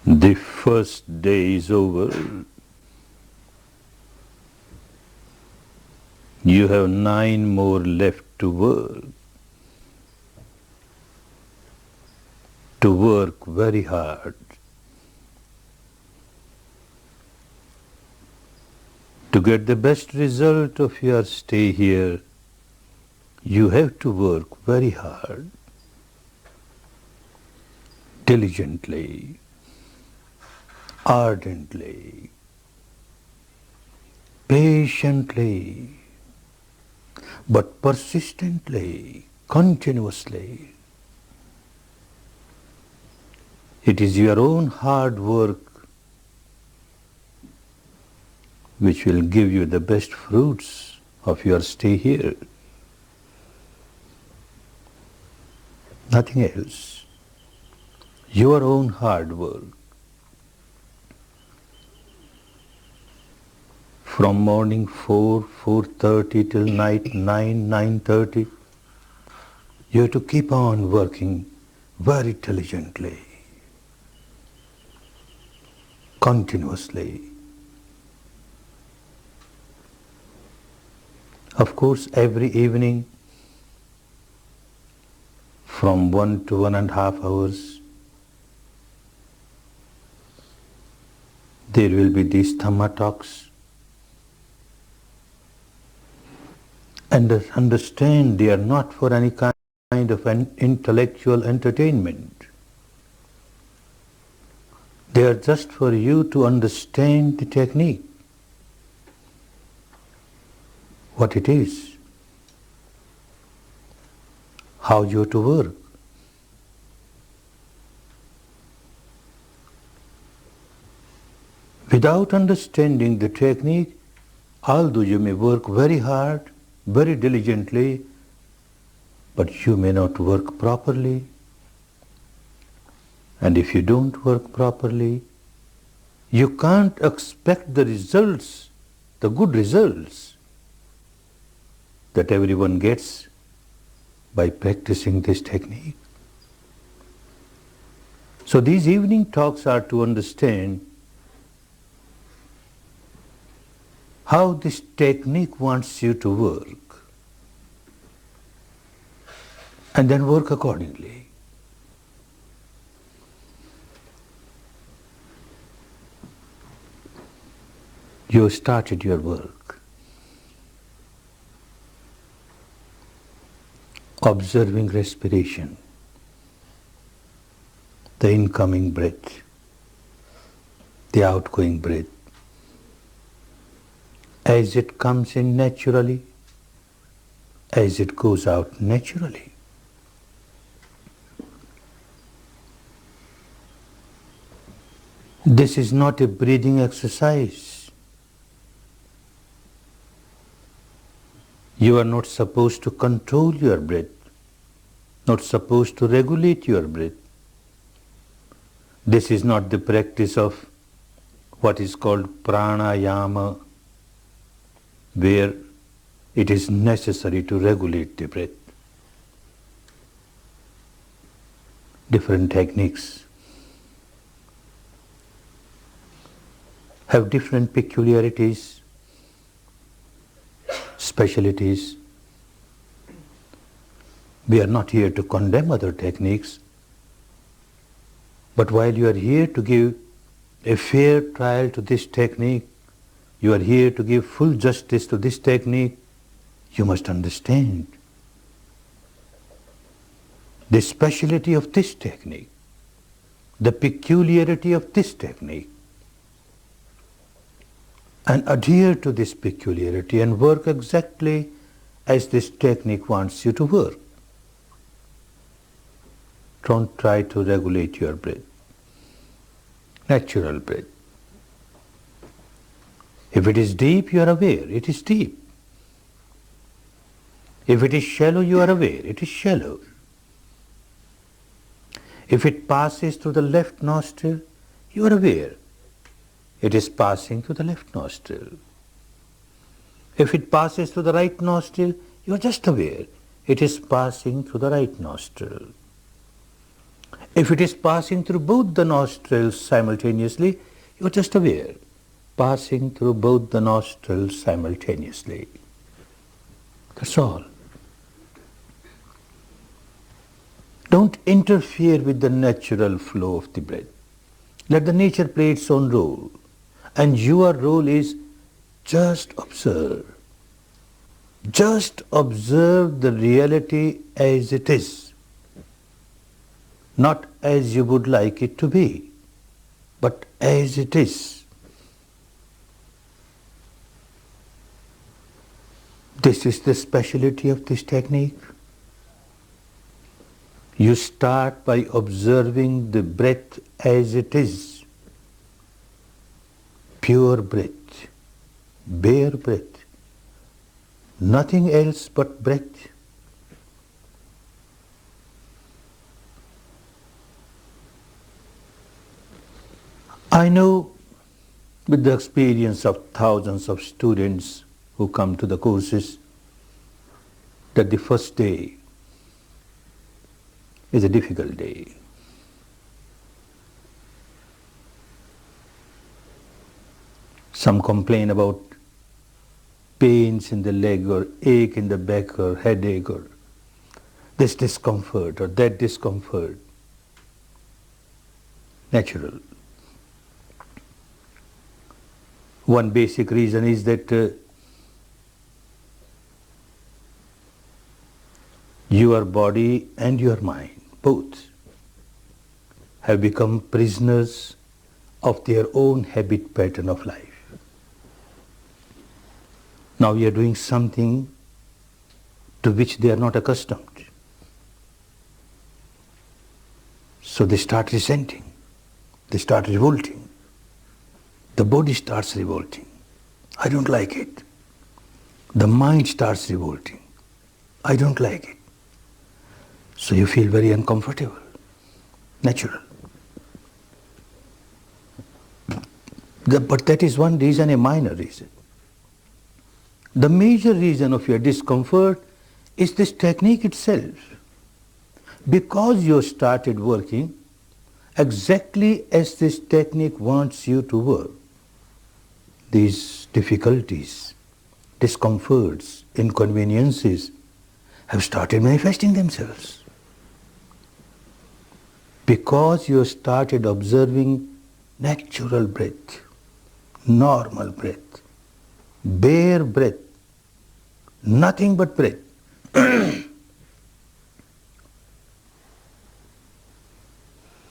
The first day is over. You have 9 more left to work. To work very hard. To get the best result of your stay here, you have to work very hard. Diligently, ardently, patiently, but persistently, continuously. It is your own hard work which will give you the best fruits of your stay here. Nothing else. Your own hard work. From morning 4, 4:30 till night 9, 9:30, you have to keep on working very diligently, continuously. Of course, every evening from 1 to 1.5 hours, there will be these Dhamma talks. And understand they are not for any kind of an intellectual entertainment. They are just for you to understand the technique, what it is, how you have to work. Without understanding the technique, although you may work very hard, very diligently, but you may not work properly. And if you don't work properly, you can't expect the results, the good results that everyone gets by practicing this technique. So these evening talks are to understand how this technique wants you to work, and then work accordingly. You started your work, observing respiration, the incoming breath, the outgoing breath, as it comes in naturally, as it goes out naturally. This is not a breathing exercise. You are not supposed to control your breath, not supposed to regulate your breath. This is not the practice of what is called pranayama, where it is necessary to regulate the breath. Different techniques have different peculiarities, specialities. We are not here to condemn other techniques, but while you are here to give a fair trial to this technique, you are here to give full justice to this technique, you must understand the speciality of this technique, the peculiarity of this technique, and adhere to this peculiarity and work exactly as this technique wants you to work. Don't try to regulate your breath, natural breath. If it is deep, you are aware, it is deep. If it is shallow, you are aware, it is shallow. If it passes through the left nostril, you are aware, it is passing through the left nostril. If it passes through the right nostril, you are just aware, it is passing through the right nostril. If it is passing through both the nostrils simultaneously, you are just aware, passing through both the nostrils simultaneously. That's all. Don't interfere with the natural flow of the breath. Let the nature play its own role. And your role is just observe. Just observe the reality as it is. Not as you would like it to be, but as it is. This is the speciality of this technique. You start by observing the breath as it is. Pure breath, bare breath, nothing else but breath. I know with the experience of thousands of students who come to the courses that the first day is a difficult day. Some complain about pains in the leg or ache in the back or headache or this discomfort or that discomfort. Natural. One basic reason is that your body and your mind, both, have become prisoners of their own habit pattern of life. Now you are doing something to which they are not accustomed. So they start resenting, they start revolting. The body starts revolting. I don't like it. The mind starts revolting. I don't like it. So you feel very uncomfortable. Natural. But that is one reason, a minor reason. The major reason of your discomfort is this technique itself. Because you started working exactly as this technique wants you to work, these difficulties, discomforts, inconveniences have started manifesting themselves. Because you started observing natural breath, normal breath, bare breath, nothing but breath.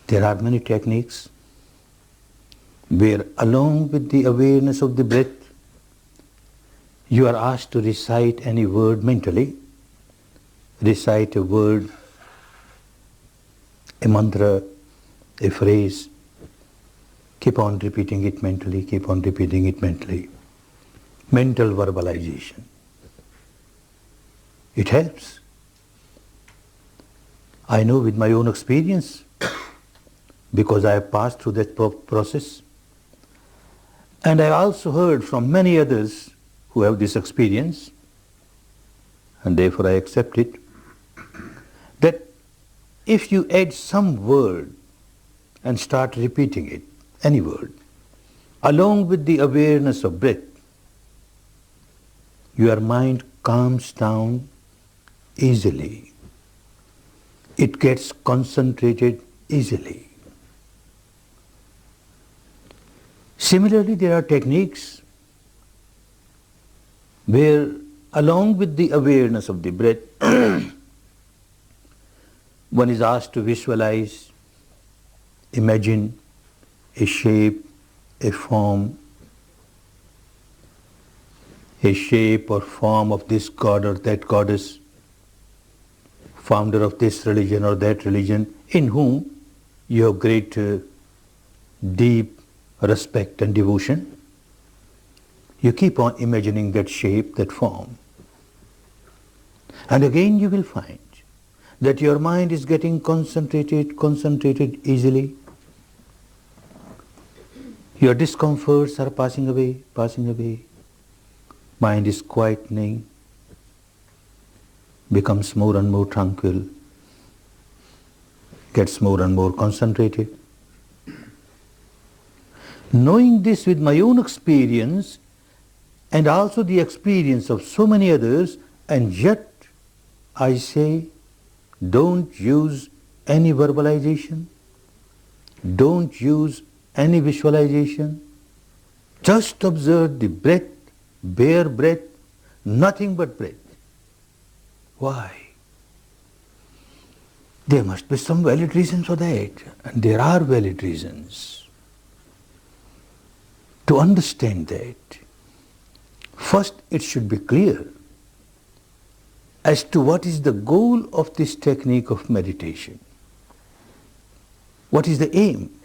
There are many techniques where along with the awareness of the breath, you are asked to recite any word mentally. Recite a word, a mantra, a phrase. Keep on repeating it mentally, keep on repeating it mentally. Mental verbalization. It helps. I know with my own experience, because I have passed through that process. And I also heard from many others who have this experience, and therefore I accept it, that if you add some word and start repeating it, any word, along with the awareness of breath, your mind calms down easily. It gets concentrated easily. Similarly, there are techniques where along with the awareness of the breath, one is asked to visualize, imagine a shape, a form, a shape or form of this god or that goddess, founder of this religion or that religion, in whom you have great deep respect and devotion. You keep on imagining that shape, that form. And again you will find that your mind is getting concentrated easily. Your discomforts are passing away. Mind is quietening, becomes more and more tranquil. gets more and more concentrated. Knowing this with my own experience and also the experience of so many others, and yet I say, don't use any verbalization, don't use any visualization, just observe the breath, bare breath, nothing but breath. Why? There must be some valid reasons for that, and there are valid reasons. To understand that, first it should be clear as to what is the goal of this technique of meditation. What is the aim?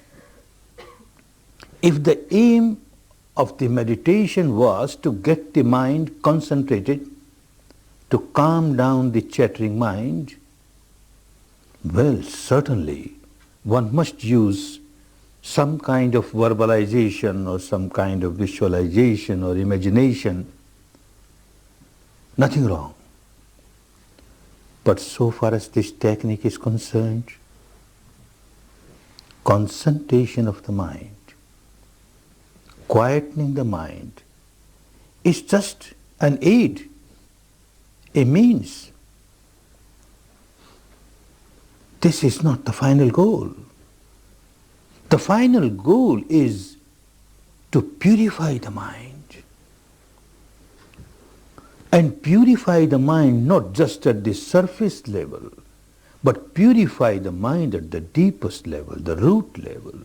If the aim of the meditation was to get the mind concentrated, to calm down the chattering mind, well, certainly one must use some kind of verbalization or some kind of visualization or imagination. Nothing wrong. But so far as this technique is concerned, concentration of the mind, quietening the mind, is just an aid, a means. This is not the final goal. The final goal is to purify the mind. And purify the mind not just at the surface level, but purify the mind at the deepest level, the root level.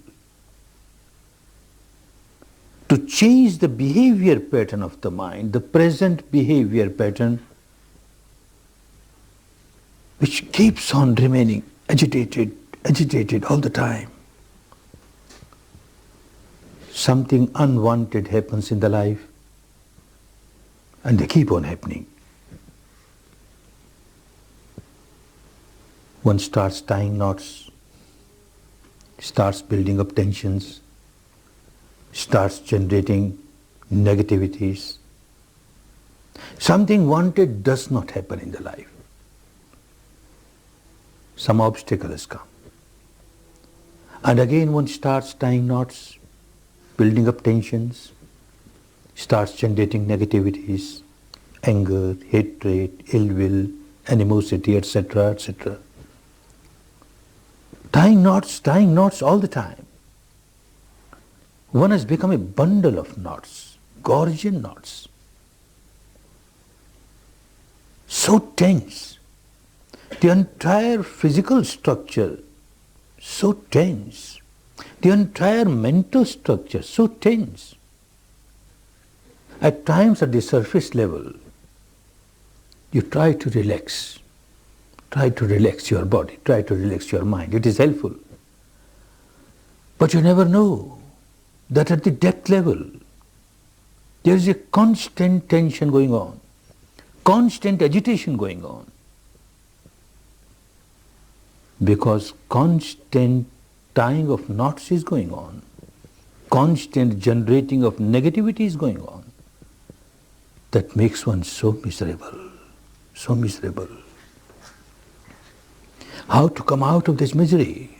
To change the behavior pattern of the mind, the present behavior pattern, which keeps on remaining agitated all the time. Something unwanted happens in the life, and they keep on happening. One starts tying knots, starts building up tensions, starts generating negativities. Something wanted does not happen in the life. Some obstacle has come. And again one starts tying knots, building up tensions, starts generating negativities, anger, hatred, ill will, animosity, etc., etc. Tying knots all the time. One has become a bundle of knots, Gordian knots. So tense. The entire physical structure, so tense. The entire mental structure, so tense. At times at the surface level, you try to relax. Try to relax your body, try to relax your mind. It is helpful. But you never know that at the depth level, there is a constant tension going on, constant agitation going on. Because constant tying of knots is going on, constant generating of negativity is going on. That makes one so miserable, so miserable. How to come out of this misery?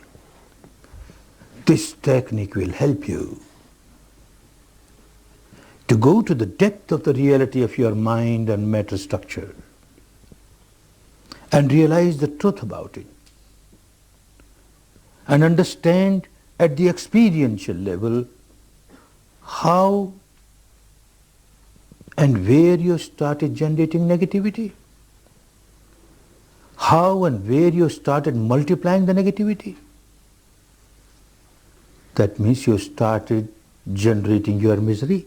This technique will help you to go to the depth of the reality of your mind and matter structure and realize the truth about it and understand at the experiential level how and where you started generating negativity, how and where you started multiplying the negativity. That means you started generating your misery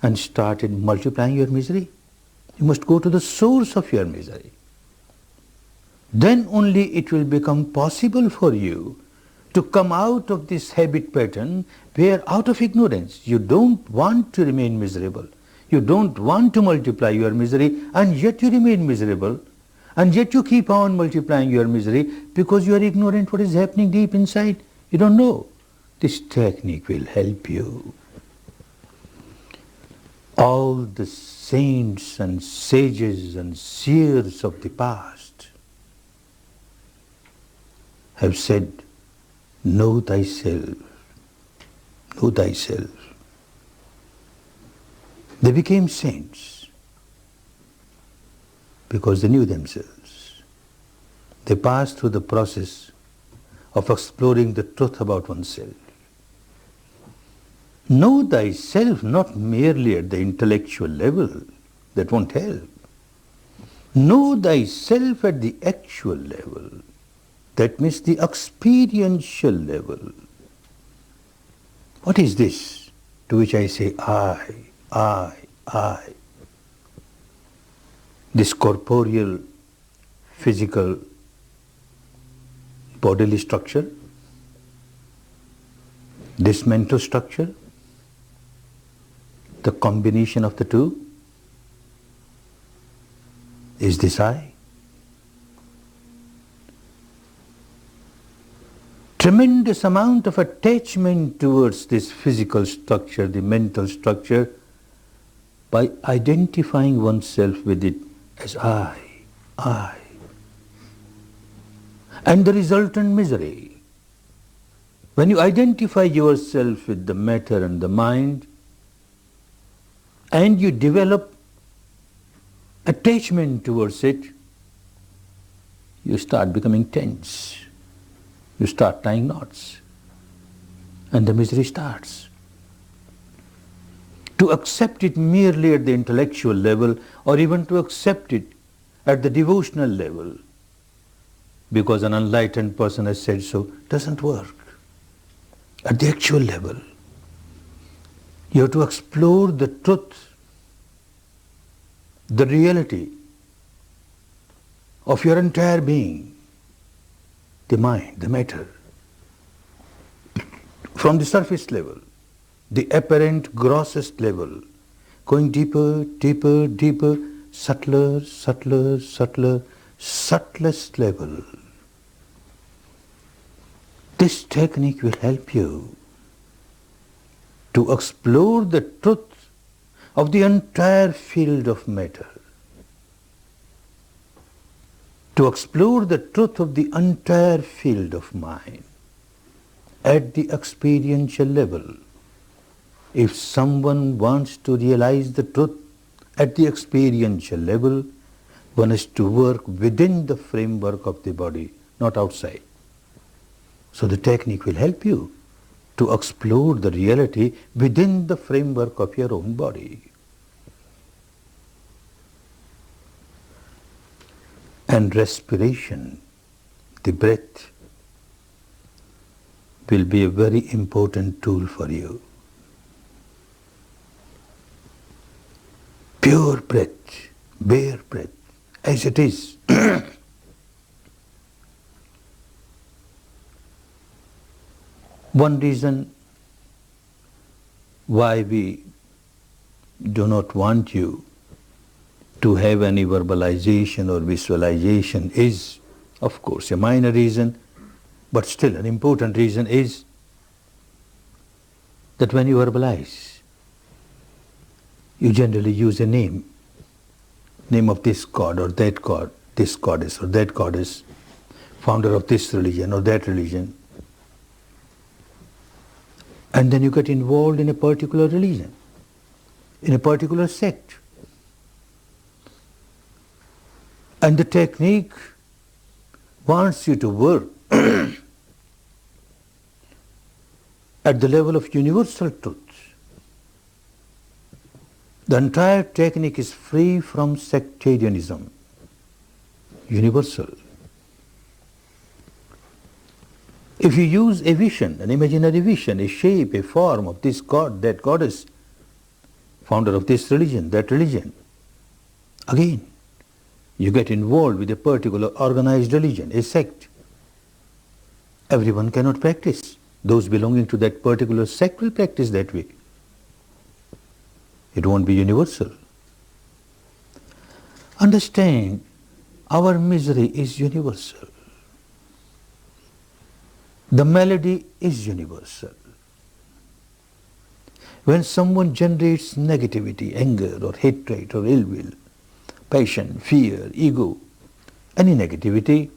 and started multiplying your misery. You must go to the source of your misery. Then only it will become possible for you to come out of this habit pattern where out of ignorance you don't want to remain miserable. You don't want to multiply your misery, and yet you remain miserable, and yet you keep on multiplying your misery because you are ignorant what is happening deep inside. You don't know. This technique will help you. All the saints and sages and seers of the past have said, know thyself, know thyself. They became saints because they knew themselves. They passed through the process of exploring the truth about oneself. Know thyself not merely at the intellectual level, that won't help. Know thyself at the actual level, that means the experiential level. What is this to which I say I? This corporeal, physical, bodily structure, this mental structure, the combination of the two, is this I? Tremendous amount of attachment towards this physical structure, the mental structure, by identifying oneself with it as I. And the resultant misery. When you identify yourself with the matter and the mind, and you develop attachment towards it, you start becoming tense. You start tying knots. And the misery starts. To accept it merely at the intellectual level, or even to accept it at the devotional level, because an enlightened person has said so, doesn't work. At the actual level, you have to explore the truth, the reality of your entire being, the mind, the matter, from the surface level, the apparent grossest level, going deeper, deeper, deeper, subtler, subtler, subtler, subtlest level. This technique will help you to explore the truth of the entire field of matter, to explore the truth of the entire field of mind at the experiential level. If someone wants to realize the truth at the experiential level, one has to work within the framework of the body, not outside. So the technique will help you to explore the reality within the framework of your own body. And respiration, the breath, will be a very important tool for you. Pure breath, bare breath, as it is. One reason why we do not want you to have any verbalization or visualization is, of course, a minor reason, but still an important reason is that when you verbalize, you generally use a name of this god or that god, this goddess or that goddess, founder of this religion or that religion. And then you get involved in a particular religion, in a particular sect. And the technique wants you to work at the level of universal truth. The entire technique is free from sectarianism, universal. If you use a vision, an imaginary vision, a shape, a form of this god, that goddess, founder of this religion, that religion, again, you get involved with a particular organized religion, a sect. Everyone cannot practice. Those belonging to that particular sect will practice that way. It won't be universal. Understand, our misery is universal. The malady is universal. When someone generates negativity, anger or hatred or ill will, passion, fear, ego, any negativity,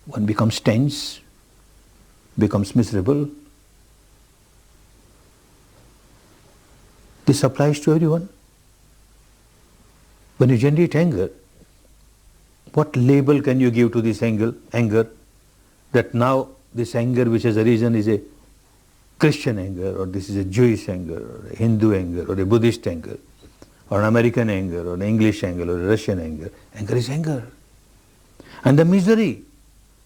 one becomes tense, becomes miserable. This applies to everyone. When you generate anger, what label can you give to this anger? That now this anger which has arisen is a Christian anger, or this is a Jewish anger, or a Hindu anger, or a Buddhist anger, or an American anger, or an English anger, or a Russian anger. Anger is anger. And the misery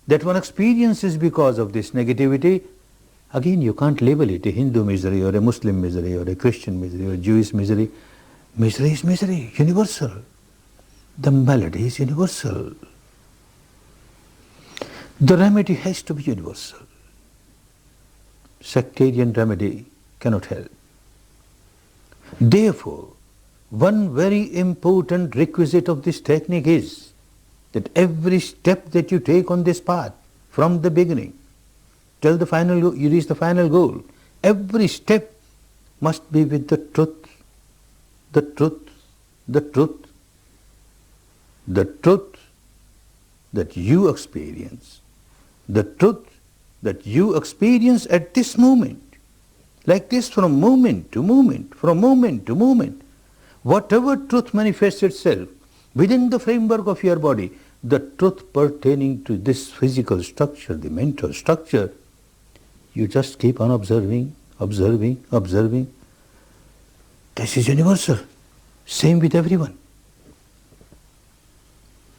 that one experiences because of this negativity, again you can't label it a Hindu misery, or a Muslim misery, or a Christian misery, or a Jewish misery. Misery is misery, universal. The malady is universal. The remedy has to be universal. Sectarian remedy cannot help. Therefore, one very important requisite of this technique is that every step that you take on this path, from the beginning till the final you reach the final goal, every step must be with the truth, the truth, the truth, the truth that you experience, the truth that you experience at this moment, like this, from moment to moment, from moment to moment. Whatever truth manifests itself within the framework of your body, the truth pertaining to this physical structure, the mental structure, you just keep on observing, observing, observing. This is universal. Same with everyone.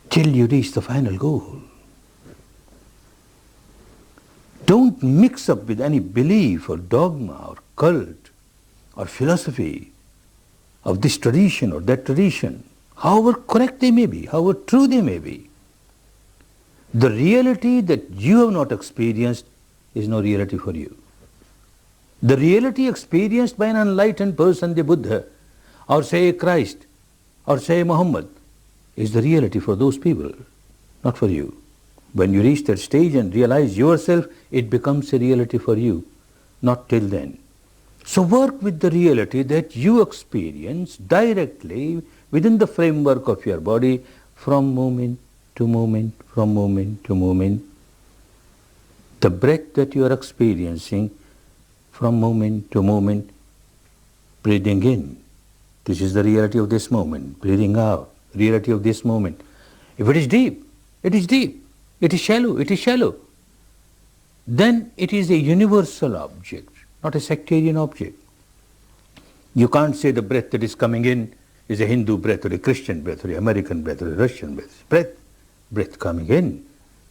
Till you reach the final goal. Don't mix up with any belief or dogma or cult or philosophy of this tradition or that tradition, however correct they may be, however true they may be. The reality that you have not experienced is no reality for you. The reality experienced by an enlightened person, the Buddha, or say Christ, or say Muhammad, is the reality for those people, not for you. When you reach that stage and realize yourself, it becomes a reality for you, not till then. So work with the reality that you experience directly within the framework of your body, from moment to moment, from moment to moment. The breath that you are experiencing from moment to moment, breathing in. This is the reality of this moment. Breathing out, reality of this moment. If it is deep, it is deep. It is shallow, it is shallow. Then it is a universal object, not a sectarian object. You can't say the breath that is coming in is a Hindu breath, or a Christian breath, or an American breath, or a Russian breath. Breath coming in,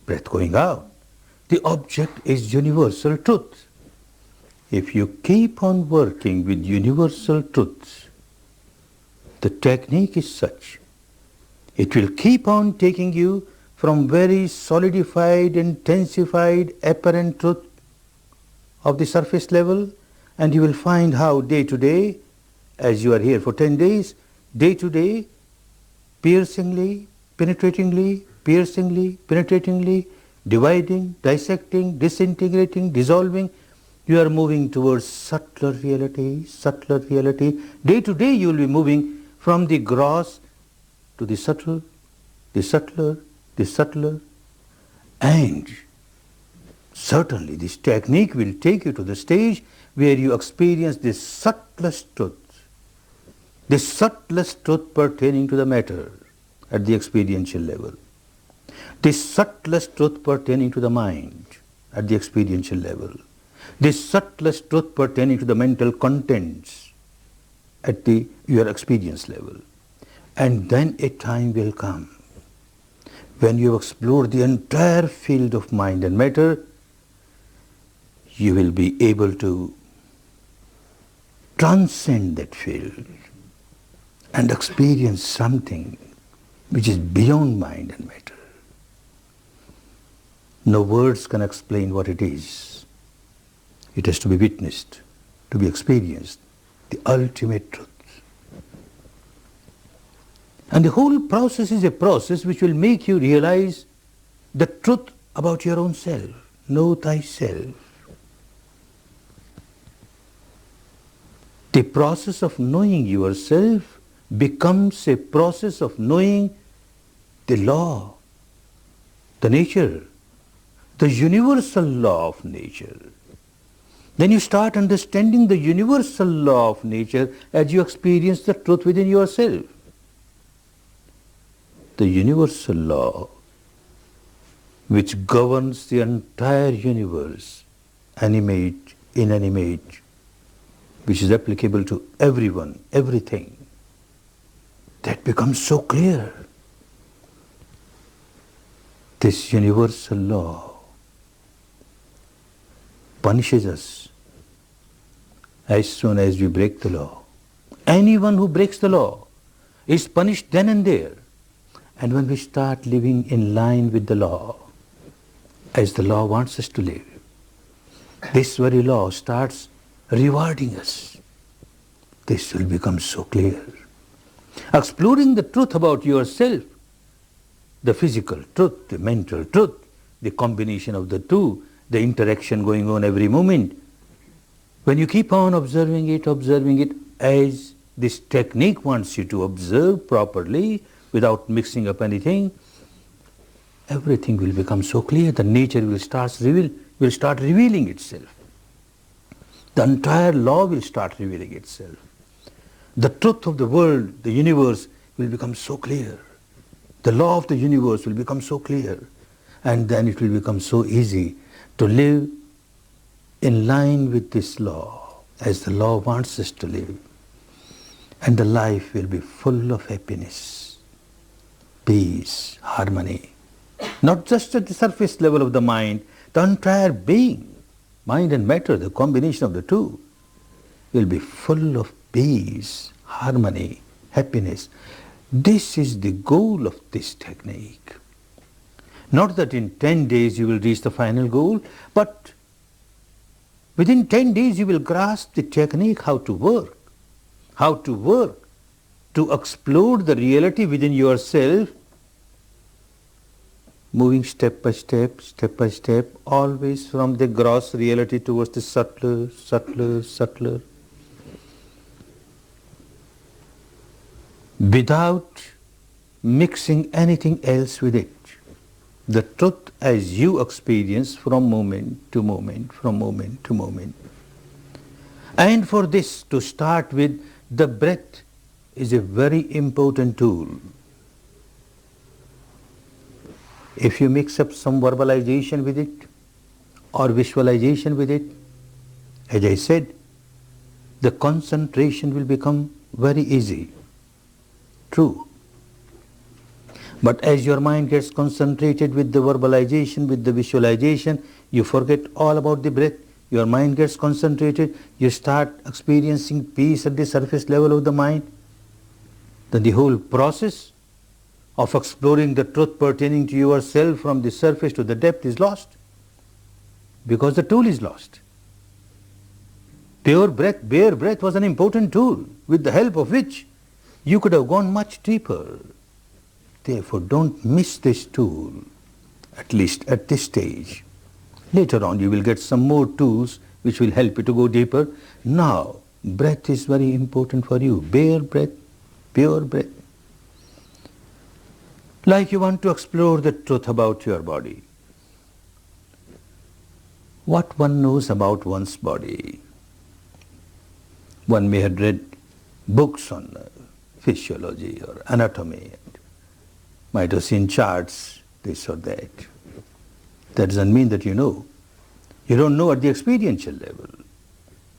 breath going out. The object is universal truth. If you keep on working with universal truths, the technique is such, it will keep on taking you from very solidified, intensified, apparent truth of the surface level, and you will find how day to day, as you are here for 10 days, day to day, piercingly, penetratingly, dividing, dissecting, disintegrating, dissolving, you are moving towards subtler reality, subtler reality. Day to day you will be moving from the gross to the subtle, the subtler, the subtler. And certainly this technique will take you to the stage where you experience this subtlest truth pertaining to the matter at the experiential level, this subtlest truth pertaining to the mind at the experiential level, this subtlest truth pertaining to the mental contents at your experience level. And then a time will come when you have explored the entire field of mind and matter, you will be able to transcend that field and experience something which is beyond mind and matter. No words can explain what it is. It has to be witnessed, to be experienced, the ultimate truth. And the whole process is a process which will make you realize the truth about your own self. Know thyself. The process of knowing yourself becomes a process of knowing the law, the nature, the universal law of nature. Then you start understanding the universal law of nature as you experience the truth within yourself. The universal law which governs the entire universe, animate, inanimate, which is applicable to everyone, everything, that becomes so clear. This universal law punishes us as soon as we break the law. Anyone who breaks the law is punished then and there. And when we start living in line with the law, as the law wants us to live, this very law starts rewarding us. This will become so clear. Exploring the truth about yourself, the physical truth, the mental truth, the combination of the two, the interaction going on every moment. When you keep on observing it as this technique wants you to observe properly without mixing up anything, everything will become so clear. The nature will start revealing itself. The entire law will start revealing itself. The truth of the world, the universe, will become so clear. The law of the universe will become so clear. And then it will become so easy to live in line with this law, as the law wants us to live. And the life will be full of happiness, peace, harmony. Not just at the surface level of the mind, the entire being, mind and matter, the combination of the two, will be full of peace, harmony, happiness. This is the goal of this technique. Not that in 10 days you will reach the final goal, but within 10 days you will grasp the technique how to work to explore the reality within yourself, moving step by step, always from the gross reality towards the subtler, without mixing anything else with it. The truth as you experience from moment to moment. And for this, to start with, the breath is a very important tool. If you mix up some verbalization with it or visualization with it, as I said, the concentration will become very easy. True. But as your mind gets concentrated with the verbalization, with the visualization, you forget all about the breath. Your mind gets concentrated, you start experiencing peace at the surface level of the mind. Then the whole process of exploring the truth pertaining to yourself from the surface to the depth is lost, because the tool is lost. Bare breath was an important tool with the help of which you could have gone much deeper. Therefore, don't miss this tool, at least at this stage. Later on, you will get some more tools which will help you to go deeper. Now, breath is very important for you. Bare breath, pure breath. Like you want to explore the truth about your body. What one knows about one's body. One may have read books on physiology or anatomy, and might have seen charts, this or that. That doesn't mean that you know. You don't know at the experiential level.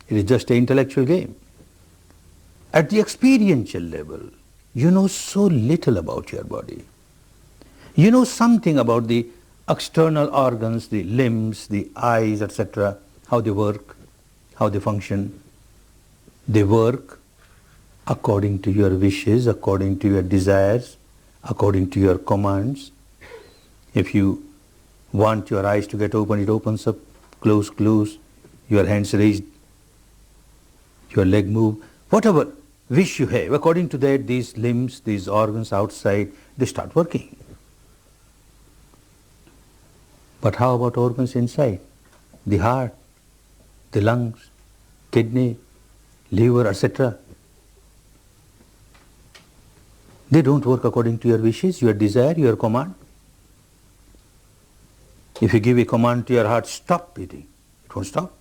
It is just an intellectual game. At the experiential level, you know so little about your body. You know something about the external organs, the limbs, the eyes, etc., how they work, how they function. They work according to your wishes, according to your desires, according to your commands. If you want your eyes to get open, it opens up, close, your hands raised, your leg move, whatever wish you have. According to that, these limbs, these organs outside, they start working. But how about organs inside? The heart, the lungs, kidney, liver, etc. They don't work according to your wishes, your desire, your command. If you give a command to your heart, stop beating, it won't stop.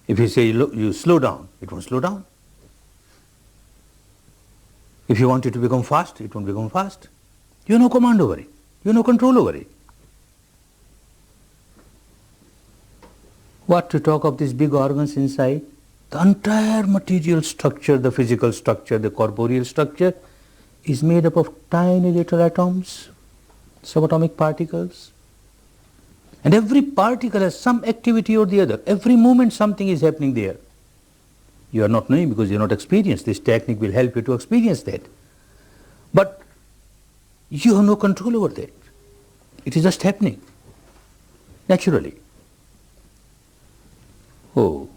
If you say you slow down, it won't slow down. If you want it to become fast, it won't become fast. You have no command over it. You have no control over it. What to talk of these big organs inside? The entire material structure, the physical structure, the corporeal structure is made up of tiny little atoms, subatomic particles. And every particle has some activity or the other. Every moment something is happening there. You are not knowing because you are not experienced. This technique will help you to experience that. But you have no control over that. It is just happening naturally. Oh,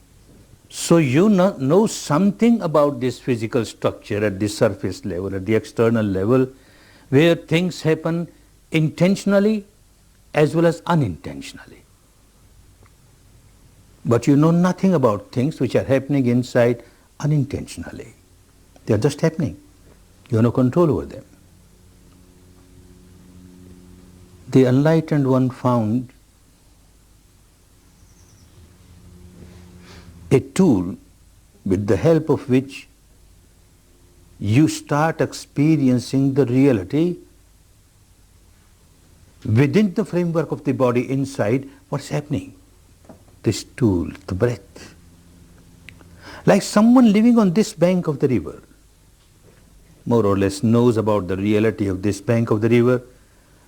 so you know something about this physical structure at the surface level, at the external level, where things happen intentionally as well as unintentionally. But you know nothing about things which are happening inside unintentionally. They are just happening. You have no control over them. The enlightened one found a tool with the help of which you start experiencing the reality within the framework of the body inside what's happening. This tool, the breath. Like someone living on this bank of the river, more or less knows about the reality of this bank of the river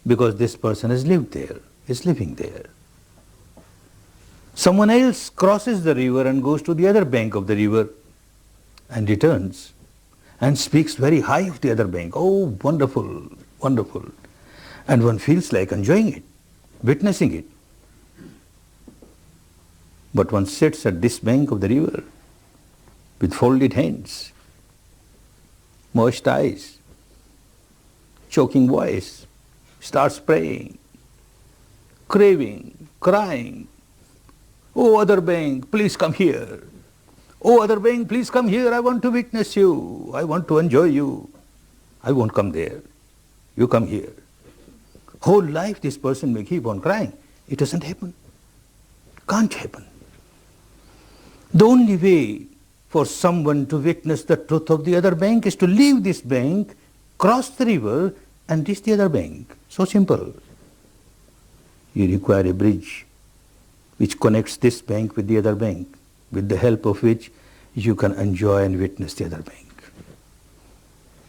because this person has lived there, is living there. Someone else crosses the river and goes to the other bank of the river and returns and speaks very high of the other bank. Oh, wonderful, wonderful. And one feels like enjoying it, witnessing it. But one sits at this bank of the river with folded hands, moist eyes, choking voice, starts praying, craving, crying. Oh, other bank, please come here. Oh, other bank, please come here. I want to witness you. I want to enjoy you. I won't come there. You come here. Whole life this person may keep on crying. It doesn't happen. Can't happen. The only way for someone to witness the truth of the other bank is to leave this bank, cross the river and reach the other bank. So simple. You require a bridge which connects this bank with the other bank, with the help of which you can enjoy and witness the other bank.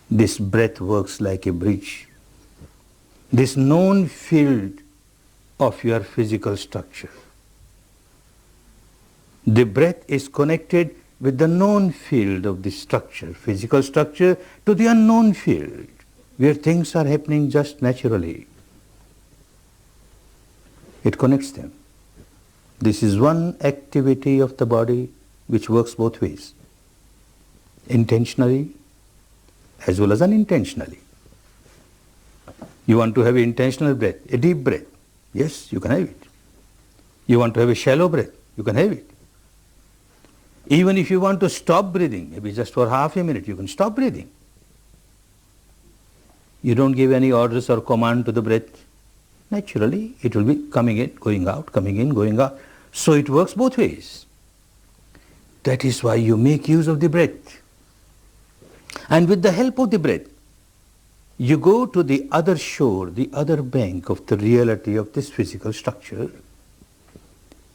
This breath works like a bridge. This known field of your physical structure. The breath is connected with the known field of the structure, physical structure, to the unknown field, where things are happening just naturally. It connects them. This is one activity of the body which works both ways, intentionally as well as unintentionally. You want to have an intentional breath, a deep breath. Yes, you can have it. You want to have a shallow breath, you can have it. Even if you want to stop breathing, maybe just for half a minute, you can stop breathing. You don't give any orders or command to the breath. Naturally, it will be coming in, going out, coming in, going out. So it works both ways. That is why you make use of the breath. And with the help of the breath, you go to the other shore, the other bank of the reality of this physical structure.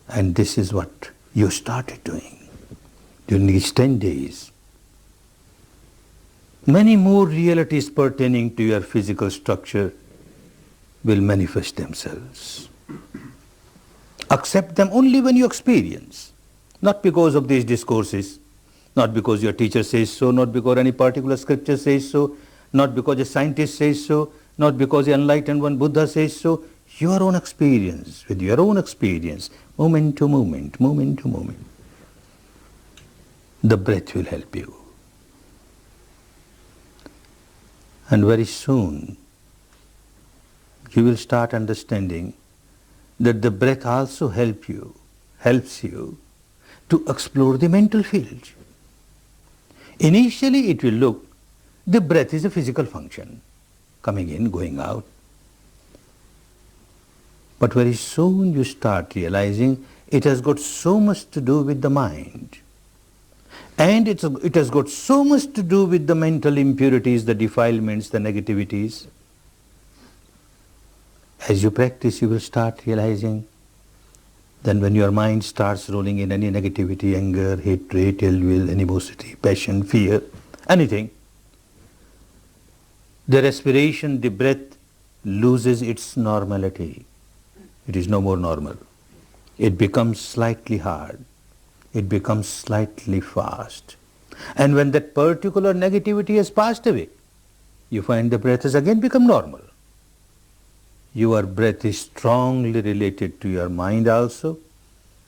And this is what you started doing during these 10 days. Many more realities pertaining to your physical structure will manifest themselves. Accept them only when you experience, not because of these discourses, not because your teacher says so, not because any particular scripture says so, not because a scientist says so, not because the enlightened one Buddha says so. Your own experience, with your own experience, moment to moment, moment to moment. The breath will help you. And very soon, you will start understanding that the breath also helps you to explore the mental field. Initially it will look, the breath is a physical function, coming in, going out. But very soon you start realizing it has got so much to do with the mind. And it has got so much to do with the mental impurities, the defilements, the negativities. As you practice, you will start realizing then when your mind starts rolling in any negativity, anger, hatred, ill will, animosity, passion, fear, anything, the respiration, the breath loses its normality. It is no more normal. It becomes slightly hard. It becomes slightly fast. And when that particular negativity has passed away, you find the breath has again become normal. Your breath is strongly related to your mind also,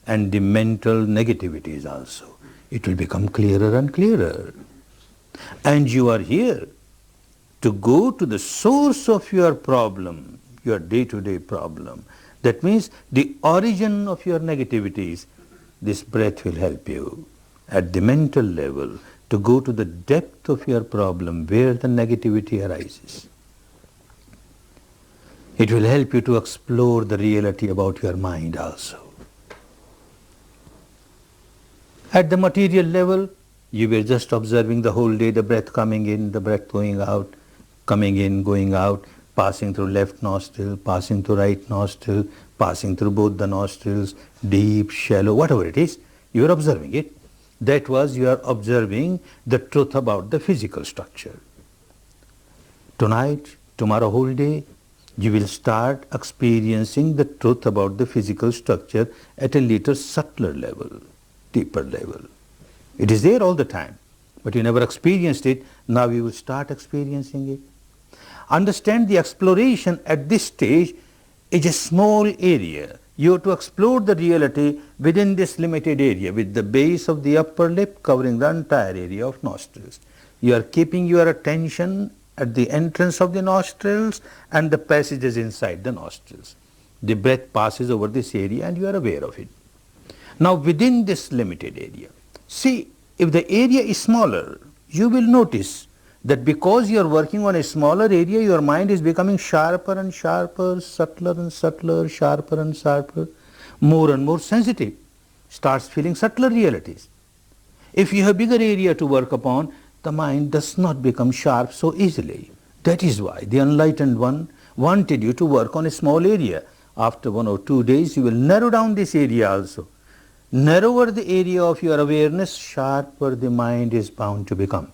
and the mental negativities also. It will become clearer and clearer. And you are here to go to the source of your problem, your day-to-day problem. That means the origin of your negativities. This breath will help you at the mental level to go to the depth of your problem where the negativity arises. It will help you to explore the reality about your mind also. At the material level, you were just observing the whole day, the breath coming in, the breath going out, coming in, going out, passing through left nostril, passing through right nostril, passing through both the nostrils, deep, shallow, whatever it is, you are observing it. That was, you are observing the truth about the physical structure. Tonight, tomorrow whole day, you will start experiencing the truth about the physical structure at a little subtler level, deeper level. It is there all the time, but you never experienced it. Now you will start experiencing it. Understand the exploration at this stage is a small area. You have to explore the reality within this limited area with the base of the upper lip covering the entire area of nostrils. You are keeping your attention at the entrance of the nostrils and the passages inside the nostrils. The breath passes over this area and you are aware of it. Now within this limited area, see, if the area is smaller, you will notice that because you are working on a smaller area, your mind is becoming sharper and sharper, subtler and subtler, sharper and sharper, more and more sensitive, starts feeling subtler realities. If you have bigger area to work upon, the mind does not become sharp so easily. That is why the enlightened one wanted you to work on a small area. After 1 or 2 days, you will narrow down this area also. Narrower the area of your awareness, sharper the mind is bound to become.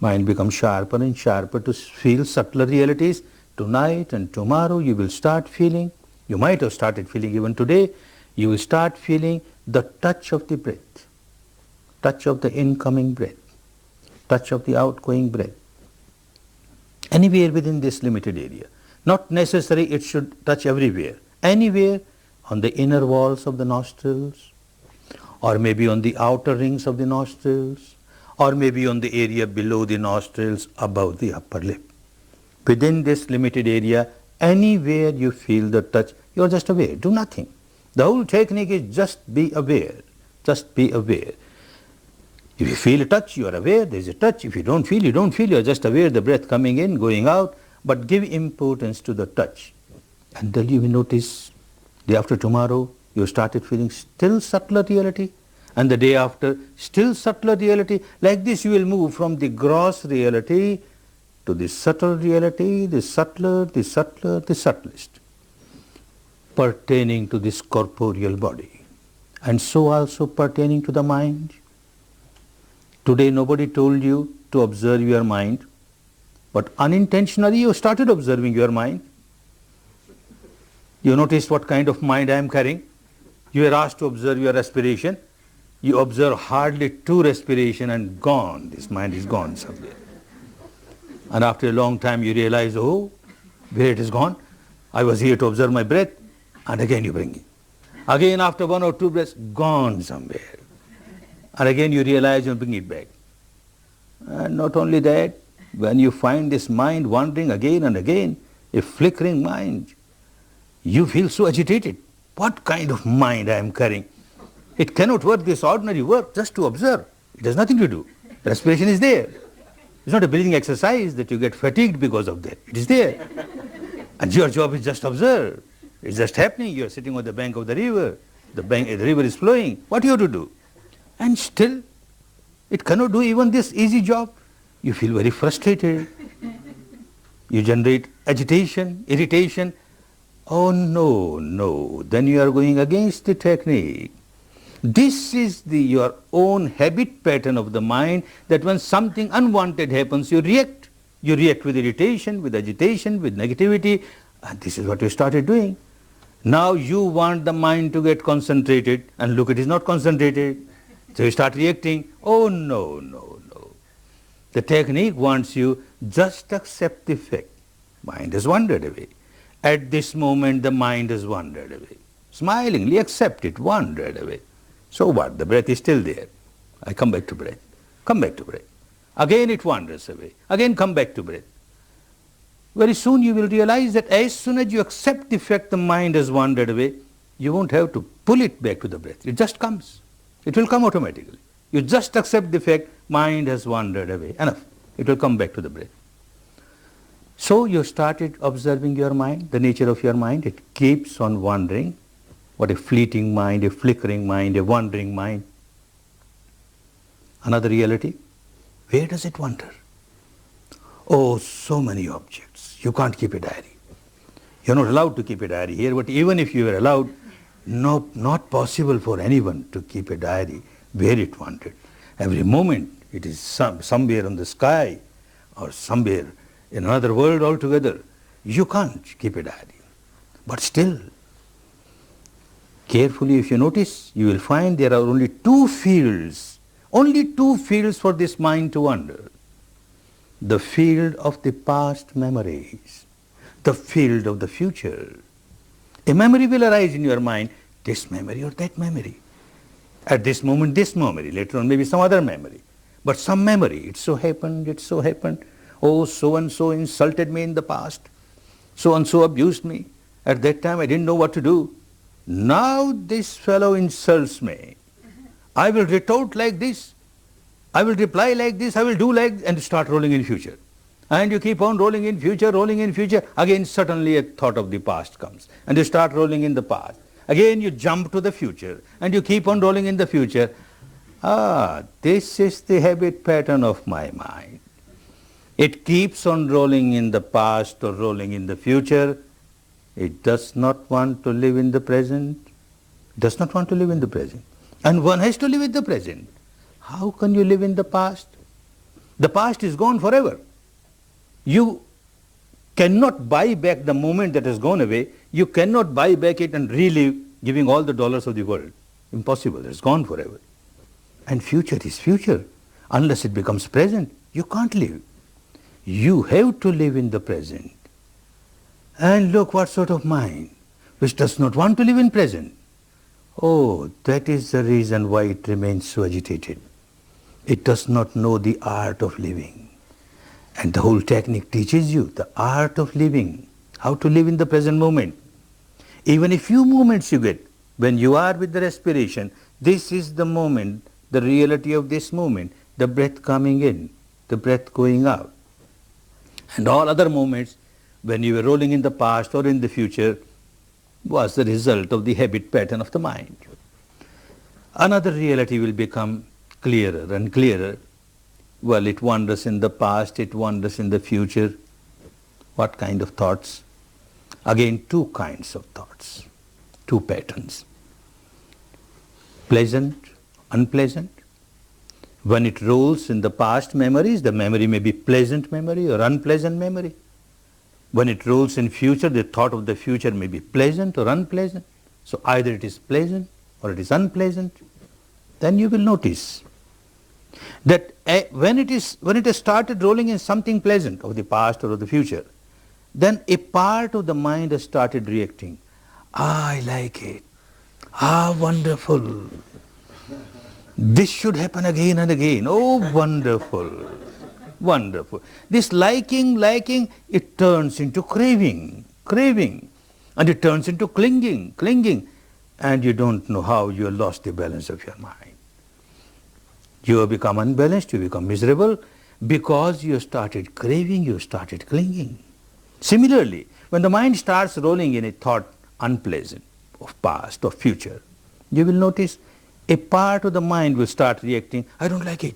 Mind becomes sharper and sharper to feel subtler realities. Tonight and tomorrow you will start feeling, you might have started feeling even today, you will start feeling the touch of the breath, touch of the incoming breath, touch of the outgoing breath. Anywhere within this limited area. Not necessary it should touch everywhere. Anywhere on the inner walls of the nostrils, or maybe on the outer rings of the nostrils, or maybe on the area below the nostrils above the upper lip. Within this limited area, anywhere you feel the touch, you are just aware, do nothing. The whole technique is just be aware, just be aware. If you feel a touch, you are aware, there is a touch. If you don't feel, you don't feel, you are just aware, the breath coming in, going out, but give importance to the touch. And then you will notice, day after tomorrow, you started feeling still subtler reality, and the day after, still subtler reality. Like this, you will move from the gross reality to the subtle reality, the subtler, the subtler, the subtlest, pertaining to this corporeal body, and so also pertaining to the mind. Today nobody told you to observe your mind, but unintentionally you started observing your mind. You noticed what kind of mind I am carrying. You were asked to observe your respiration. You observe hardly 2 respiration and gone. This mind is gone somewhere. And after a long time you realize, oh, where it is gone? I was here to observe my breath, and again you bring it. Again after 1 or 2 breaths, gone somewhere. And again you realize you bring it back. And not only that, when you find this mind wandering again and again, a flickering mind, you feel so agitated. What kind of mind I am carrying? It cannot work this ordinary work just to observe. It has nothing to do. Respiration is there. It's not a breathing exercise that you get fatigued because of that. It is there. And your job is just observe. It's just happening. You're sitting on the bank of the river. The river is flowing. What do you have to do? And still, it cannot do even this easy job. You feel very frustrated. You generate agitation, irritation. Oh no, no. Then you are going against the technique. This is your own habit pattern of the mind, that when something unwanted happens, you react. You react with irritation, with agitation, with negativity, and this is what you started doing. Now you want the mind to get concentrated, and look, it is not concentrated. So you start reacting. Oh no, no, no. The technique wants you just accept the fact. Mind has wandered away. At this moment, the mind has wandered away. Smilingly accept it, wandered away. So what? The breath is still there. I come back to breath. Come back to breath. Again it wanders away. Again come back to breath. Very soon you will realize that as soon as you accept the fact the mind has wandered away, you won't have to pull it back to the breath. It just comes. It will come automatically. You just accept the fact mind has wandered away. Enough. It will come back to the breath. So you started observing your mind, the nature of your mind. It keeps on wandering. What a fleeting mind, a flickering mind, a wandering mind. Another reality. Where does it wander? Oh, so many objects. You can't keep a diary. You're not allowed to keep a diary here, but even if you were allowed, not possible for anyone to keep a diary where it wandered. Every moment it is somewhere on the sky or somewhere in another world altogether. You can't keep a diary. But still, carefully if you notice, you will find there are only two fields for this mind to wander. The field of the past memories, the field of the future. A memory will arise in your mind, this memory or that memory. At this moment, this memory, later on maybe some other memory. But some memory, it so happened. Oh, so-and-so insulted me in the past. So-and-so abused me. At that time I didn't know what to do. Now this fellow insults me. I will retort like this. I will reply like this. I will do like, and start rolling in future. And you keep on rolling in future. Again suddenly a thought of the past comes. And you start rolling in the past. Again you jump to the future. And you keep on rolling in the future. This is the habit pattern of my mind. It keeps on rolling in the past or rolling in the future. It does not want to live in the present. And one has to live in the present. How can you live in the past? The past is gone forever. You cannot buy back the moment that has gone away. You cannot buy back it and relive, giving all the dollars of the world. Impossible. It's gone forever. And future is future. Unless it becomes present, you can't live. You have to live in the present. And look what sort of mind which does not want to live in present. Oh, that is the reason why it remains so agitated. It does not know the art of living. And the whole technique teaches you the art of living, how to live in the present moment. Even a few moments you get, when you are with the respiration, this is the moment, the reality of this moment, the breath coming in, the breath going out. And all other moments, when you were rolling in the past or in the future, was the result of the habit pattern of the mind. Another reality will become clearer and clearer. Well, it wanders in the past, it wanders in the future. What kind of thoughts? Again, two kinds of thoughts, two patterns. Pleasant, unpleasant. When it rolls in the past memories, the memory may be pleasant memory or unpleasant memory. When it rolls in future, the thought of the future may be pleasant or unpleasant. So either it is pleasant or it is unpleasant. Then you will notice that when it has started rolling in something pleasant of the past or of the future, then a part of the mind has started reacting. I like it. Wonderful. This should happen again and again. Oh, wonderful. Wonderful. This liking, it turns into craving. And it turns into clinging. And you don't know how you have lost the balance of your mind. You have become unbalanced, you become miserable because you started craving, you started clinging. Similarly, when the mind starts rolling in a thought unpleasant, of past, of future, you will notice a part of the mind will start reacting, I don't like it,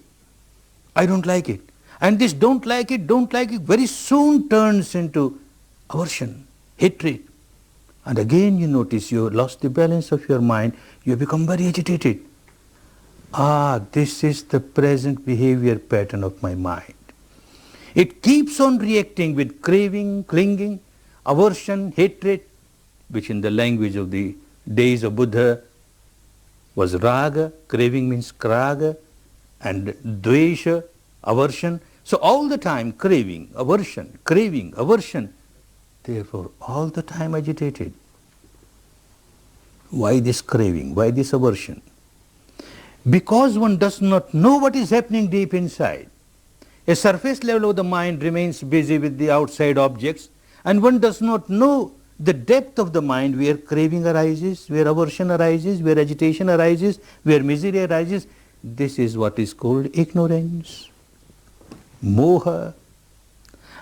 I don't like it. And this don't like it very soon turns into aversion, hatred. And again you notice you lost the balance of your mind, you become very agitated. This is the present behavior pattern of my mind. It keeps on reacting with craving, clinging, aversion, hatred, which in the language of the days of Buddha was raga, craving means kraga, and dvesha, aversion. So all the time craving, aversion, therefore all the time agitated. Why this craving? Why this aversion? Because one does not know what is happening deep inside. A surface level of the mind remains busy with the outside objects, and one does not know the depth of the mind where craving arises, where aversion arises, where agitation arises, where misery arises. This is what is called ignorance, moha,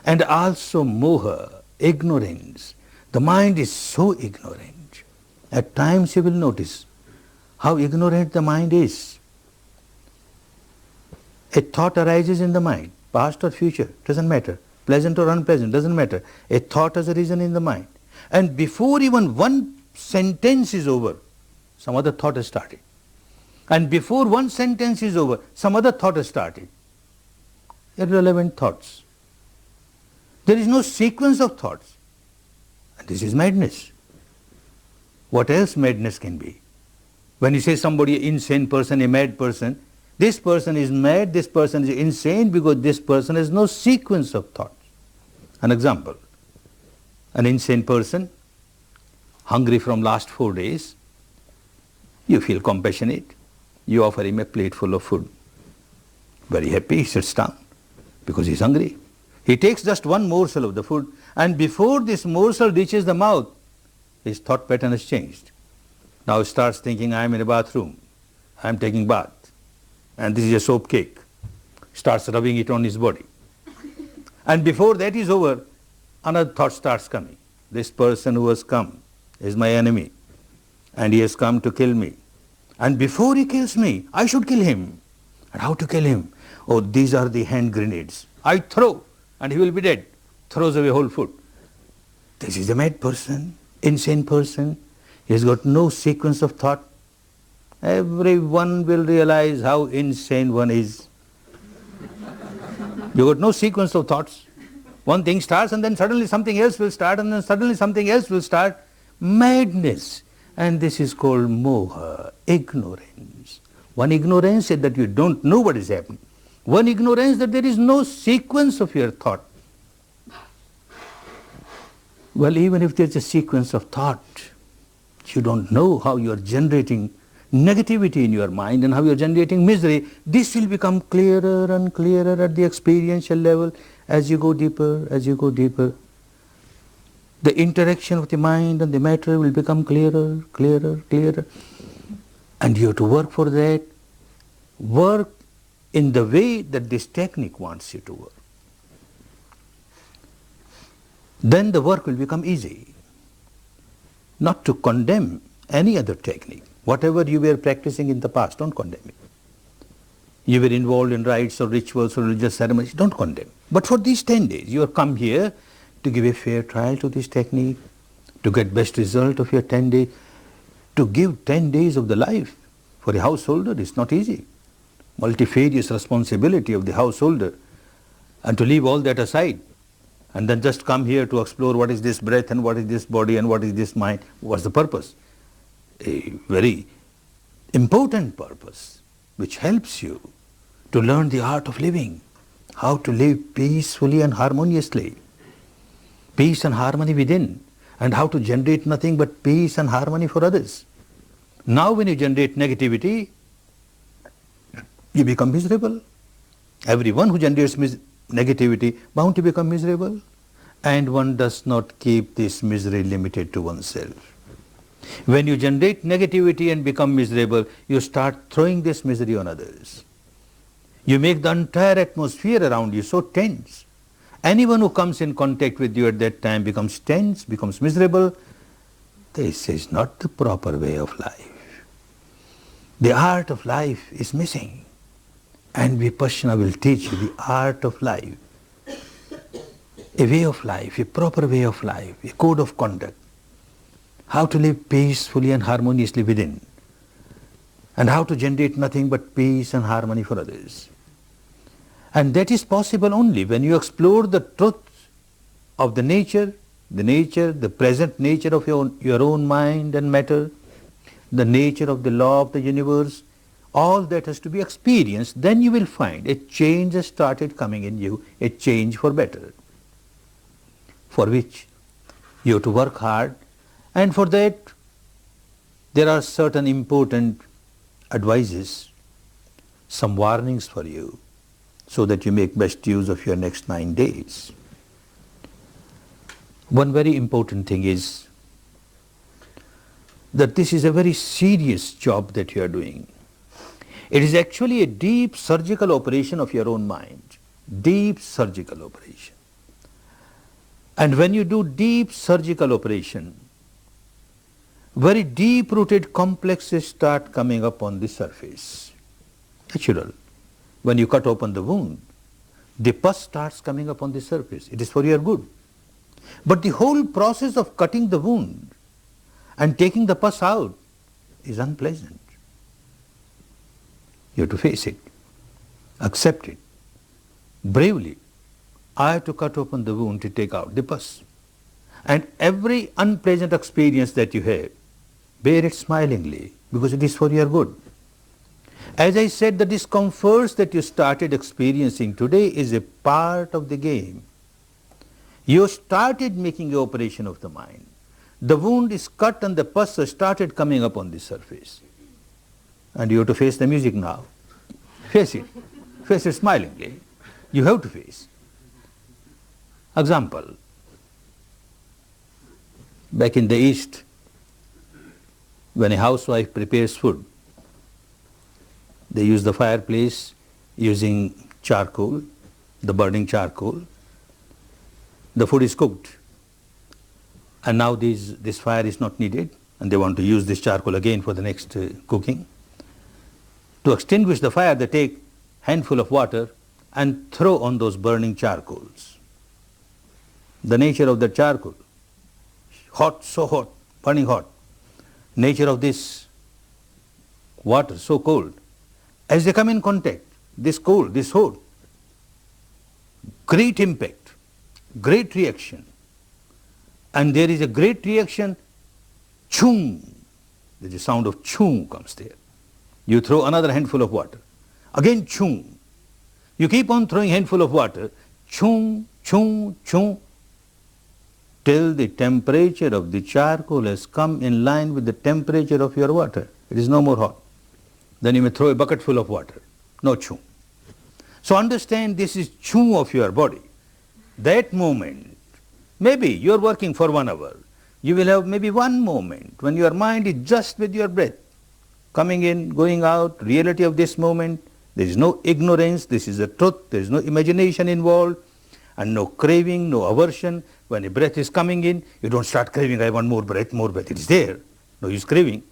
and also moha, ignorance. The mind is so ignorant. At times you will notice how ignorant the mind is. A thought arises in the mind, past or future, doesn't matter, pleasant or unpleasant, doesn't matter. A thought has arisen in the mind. And before even one sentence is over, some other thought has started. And before one sentence is over, some other thought has started. Irrelevant thoughts. There is no sequence of thoughts. And this is madness. What else madness can be? When you say somebody, an insane person, a mad person, this person is mad, this person is insane because this person has no sequence of thoughts. An example, an insane person, hungry from last 4 days, you feel compassionate, you offer him a plate full of food. Very happy, he sits down because he is hungry. He takes just one morsel of the food, and before this morsel reaches the mouth, his thought pattern has changed. Now he starts thinking, I am in a bathroom, I am taking bath, and this is a soap cake. Starts rubbing it on his body. And before that is over, another thought starts coming. This person who has come is my enemy, and he has come to kill me. And before he kills me, I should kill him. And how to kill him? Oh, these are the hand grenades. I throw, and he will be dead. Throws away whole food. This is a mad person, insane person. He has got no sequence of thought. Everyone will realize how insane one is. You got no sequence of thoughts. One thing starts and then suddenly something else will start and then suddenly something else will start. Madness. And this is called moha, ignorance. One ignorance is that you don't know what is happening. One ignorance that there is no sequence of your thought. Well, even if there's a sequence of thought, you don't know how you are generating negativity in your mind and how you are generating misery. This will become clearer and clearer at the experiential level as you go deeper, as you go deeper. The interaction of the mind and the matter will become clearer, clearer, clearer. And you have to work for that. Work in the way that this technique wants you to work. Then the work will become easy. Not to condemn any other technique. Whatever you were practicing in the past, don't condemn it. You were involved in rites or rituals or religious ceremonies, don't condemn. But for these 10 days, you have come here to give a fair trial to this technique, to get best result of your 10 days, to give 10 days of the life. For a householder, it's not easy. Multifarious responsibility of the householder. And to leave all that aside, and then just come here to explore what is this breath and what is this body and what is this mind, what's the purpose? A very important purpose which helps you to learn the art of living, how to live peacefully and harmoniously, peace and harmony within, and how to generate nothing but peace and harmony for others. Now when you generate negativity, you become miserable. Everyone who generates negativity bound to become miserable, and one does not keep this misery limited to oneself. When you generate negativity and become miserable, you start throwing this misery on others. You make the entire atmosphere around you so tense. Anyone who comes in contact with you at that time becomes tense, becomes miserable. This is not the proper way of life. The art of life is missing. And Vipassana will teach you the art of life. A way of life, a proper way of life, a code of conduct. How to live peacefully and harmoniously within. And how to generate nothing but peace and harmony for others. And that is possible only when you explore the truth of the nature, the present nature of your own mind and matter, the nature of the law of the universe, all that has to be experienced. Then you will find a change has started coming in you, a change for better, for which you have to work hard. And for that, there are certain important advices, some warnings for you, so that you make best use of your next 9 days. One very important thing is that this is a very serious job that you are doing. It is actually a deep surgical operation of your own mind, deep surgical operation. And when you do deep surgical operation, very deep-rooted complexes start coming up on the surface. Natural. When you cut open the wound, the pus starts coming up on the surface. It is for your good. But the whole process of cutting the wound and taking the pus out is unpleasant. You have to face it, accept it, bravely. I have to cut open the wound to take out the pus. And every unpleasant experience that you have, bear it smilingly, because it is for your good. As I said, the discomforts that you started experiencing today is a part of the game. You started making the operation of the mind. The wound is cut and the pus has started coming up on the surface. And you have to face the music now. Face it. Face it smilingly. You have to face. Example. Back in the East, when a housewife prepares food, they use the fireplace using charcoal, the burning charcoal. The food is cooked. And now this fire is not needed, and they want to use this charcoal again for the next cooking. To extinguish the fire, they take handful of water and throw on those burning charcoals. The nature of the charcoal, hot, so hot, burning hot. Nature of this water, so cold. As they come in contact, this cold, this hot, great impact, great reaction. And there is a great reaction, chung. There is a sound of chung comes there. You throw another handful of water. Again chung. You keep on throwing handful of water, chung, chung, chung, till the temperature of the charcoal has come in line with the temperature of your water. It is no more hot. Then you may throw a bucket full of water. No chung. So understand, this is chung of your body. That moment, maybe you are working for 1 hour. You will have maybe one moment when your mind is just with your breath. Coming in, going out, reality of this moment. There is no ignorance, this is the truth, there is no imagination involved, and no craving, no aversion. When a breath is coming in, you don't start craving, I want more breath, more breath. It is there, no use craving.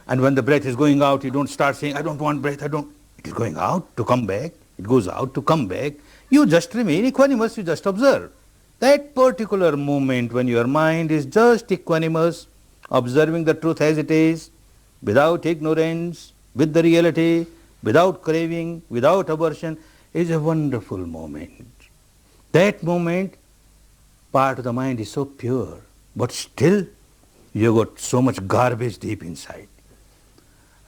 And when the breath is going out, you don't start saying, I don't want breath, It is going out to come back, it goes out to come back. You just remain equanimous, you just observe. That particular moment when your mind is just equanimous, observing the truth as it is, without ignorance, with the reality, without craving, without aversion, is a wonderful moment. That moment, part of the mind is so pure, but still you got so much garbage deep inside.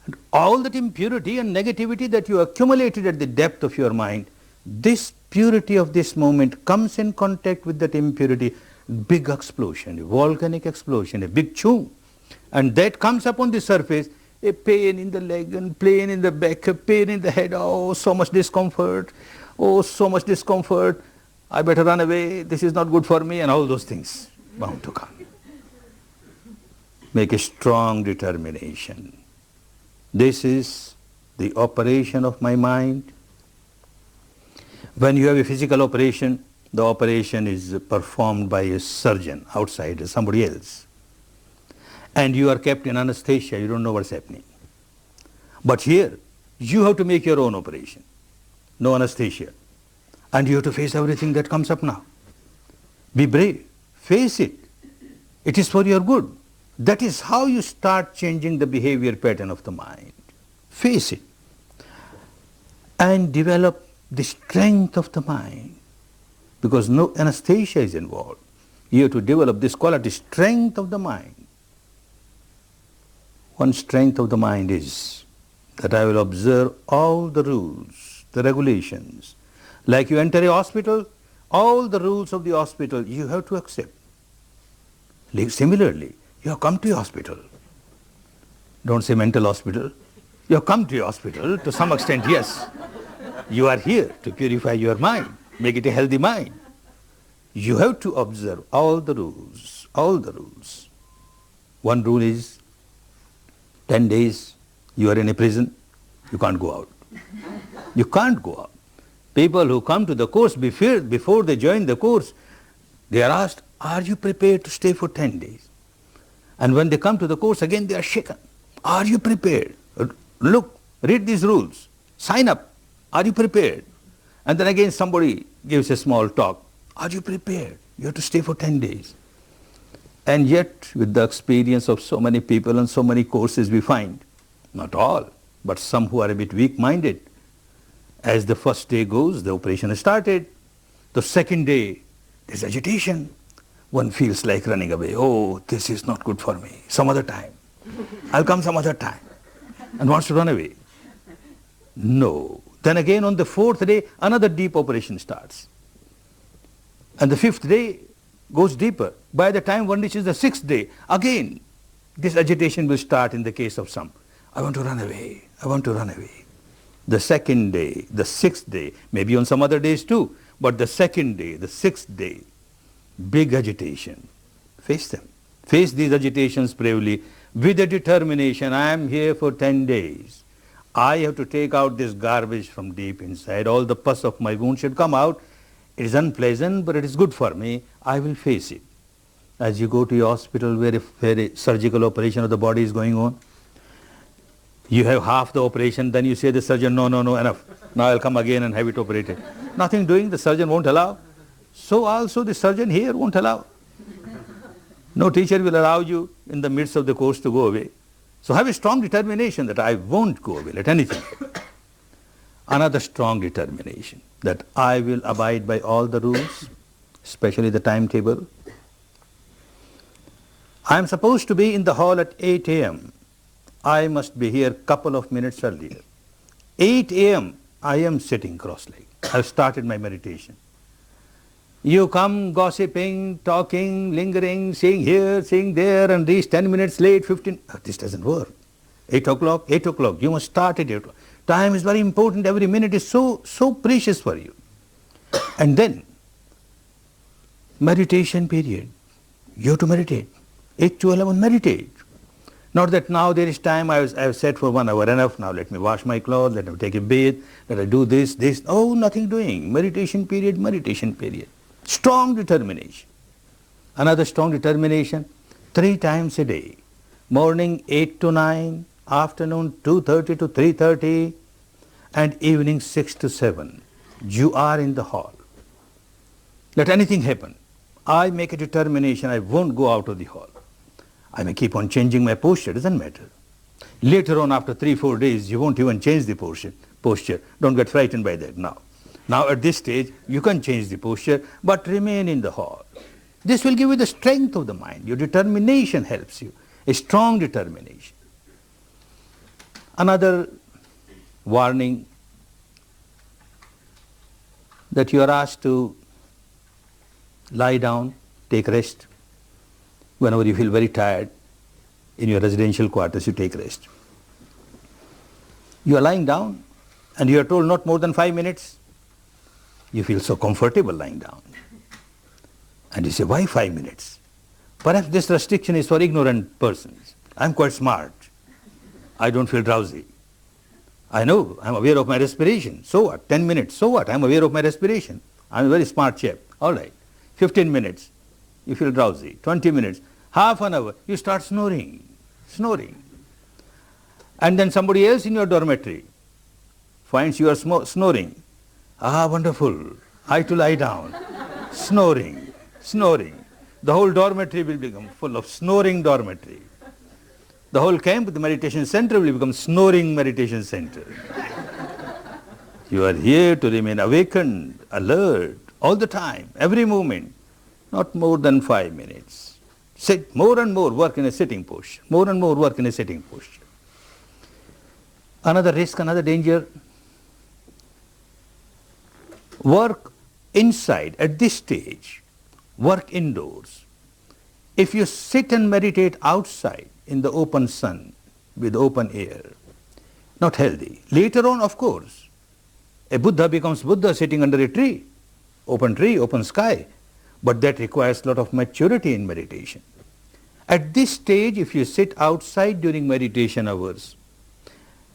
And all that impurity and negativity that you accumulated at the depth of your mind, this purity of this moment comes in contact with that impurity, big explosion, a volcanic explosion, a big chung. And that comes up on the surface, a pain in the leg and pain in the back, a pain in the head, oh, so much discomfort, oh, so much discomfort, I better run away, this is not good for me, and all those things bound to come. Make a strong determination. This is the operation of my mind. When you have a physical operation, the operation is performed by a surgeon outside, somebody else. and you are kept in anesthesia, you don't know what's happening. But here, you have to make your own operation. No anesthesia. And you have to face everything that comes up now. Be brave. Face it. It is for your good. That is how you start changing the behavior pattern of the mind. Face it. And develop the strength of the mind. Because no anesthesia is involved. You have to develop this quality, strength of the mind. One strength of the mind is that I will observe all the rules, the regulations. Like you enter a hospital, all the rules of the hospital you have to accept. Similarly, you have come to a hospital. Don't say mental hospital. You have come to a hospital to some extent, yes. You are here to purify your mind, make it a healthy mind. You have to observe all the rules, all the rules. One rule is 10 days you are in a prison, you can't go out. You can't go out. People who come to the course before they join the course, they are asked, are you prepared to stay for 10 days? And when they come to the course again, they are shaken. Are you prepared? Look, read these rules. Sign up. Are you prepared? And then again somebody gives a small talk. Are you prepared? You have to stay for 10 days. And yet, with the experience of so many people and so many courses, we find, not all, but some who are a bit weak-minded, as the first day goes, the operation is started. The second day, there's agitation. One feels like running away. Oh, this is not good for me. Some other time. I'll come some other time. And wants to run away. No. Then again on the fourth day, another deep operation starts. And the fifth day goes deeper. By the time one reaches the sixth day, again, this agitation will start in the case of some. I want to run away. I want to run away. The second day, the sixth day, maybe on some other days too, but the second day, the sixth day, big agitation. Face them. Face these agitations bravely with a determination. I am here for 10 days. I have to take out this garbage from deep inside. All the pus of my wound should come out. It is unpleasant, but it is good for me. I will face it. As you go to your hospital where a surgical operation of the body is going on, you have half the operation, then you say to the surgeon, no, enough. Now I'll come again and have it operated. Nothing doing, the surgeon won't allow. So also the surgeon here won't allow. No teacher will allow you in the midst of the course to go away. So have a strong determination that I won't go away, let anything happen. Another strong determination that I will abide by all the rules, especially the timetable. I am supposed to be in the hall at 8 a.m. I must be here couple of minutes earlier. 8 a.m. I am sitting cross-legged. I've started my meditation. You come gossiping, talking, lingering, saying here, saying there, and reach 10 minutes late, 15. This doesn't work. 8 o'clock, 8 o'clock. You must start at 8 o'clock. Time is very important. Every minute is so precious for you. And then, meditation period. You have to meditate. 8 to 11, meditate. Not that now there is time, I have sat for 1 hour, enough, now let me wash my clothes, let me take a bath, let me do this. Oh, nothing doing. Meditation period, meditation period. Strong determination. Another strong determination, 3 times a day. Morning 8 to 9, afternoon 2:30 to 3:30, and evening 6 to 7. You are in the hall. Let anything happen. I make a determination, I won't go out of the hall. I may keep on changing my posture, doesn't matter. Later on, after 3-4 days, you won't even change the posture. Don't get frightened by that now. Now at this stage, you can change the posture, but remain in the hall. This will give you the strength of the mind. Your determination helps you, a strong determination. Another warning, that you are asked to lie down, take rest. Whenever you feel very tired, in your residential quarters, you take rest. You are lying down, and you are told not more than 5 minutes. You feel so comfortable lying down. And you say, why 5 minutes? Perhaps this restriction is for ignorant persons. I'm quite smart. I don't feel drowsy. I know, I'm aware of my respiration. So what? 10 minutes. So what? I'm aware of my respiration. I'm a very smart chap. All right. 15 minutes. You feel drowsy. 20 minutes. Half an hour, you start snoring. And then somebody else in your dormitory finds you are snoring. Ah, wonderful. I to lie down. Snoring. The whole dormitory will become full of snoring dormitory. The whole camp, the meditation center will become snoring meditation center. You are here to remain awakened, alert, all the time, every moment, not more than 5 minutes. Sit more and more, work in a sitting posture. Another risk, another danger. Work inside at this stage, work indoors. If you sit and meditate outside in the open sun, with open air, not healthy. Later on, of course, a Buddha becomes Buddha sitting under a tree, open sky. But that requires a lot of maturity in meditation. At this stage, if you sit outside during meditation hours,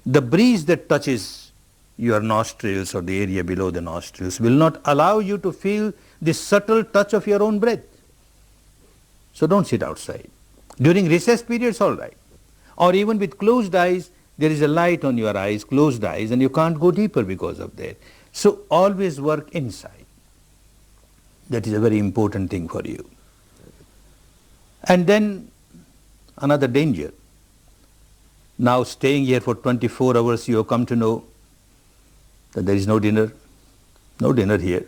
the breeze that touches your nostrils or the area below the nostrils will not allow you to feel the subtle touch of your own breath. So don't sit outside. During recess periods, all right. Or even with closed eyes, there is a light on your eyes, closed eyes, and you can't go deeper because of that. So always work inside. That is a very important thing for you. And then another danger. Now staying here for 24 hours, you have come to know that there is no dinner here.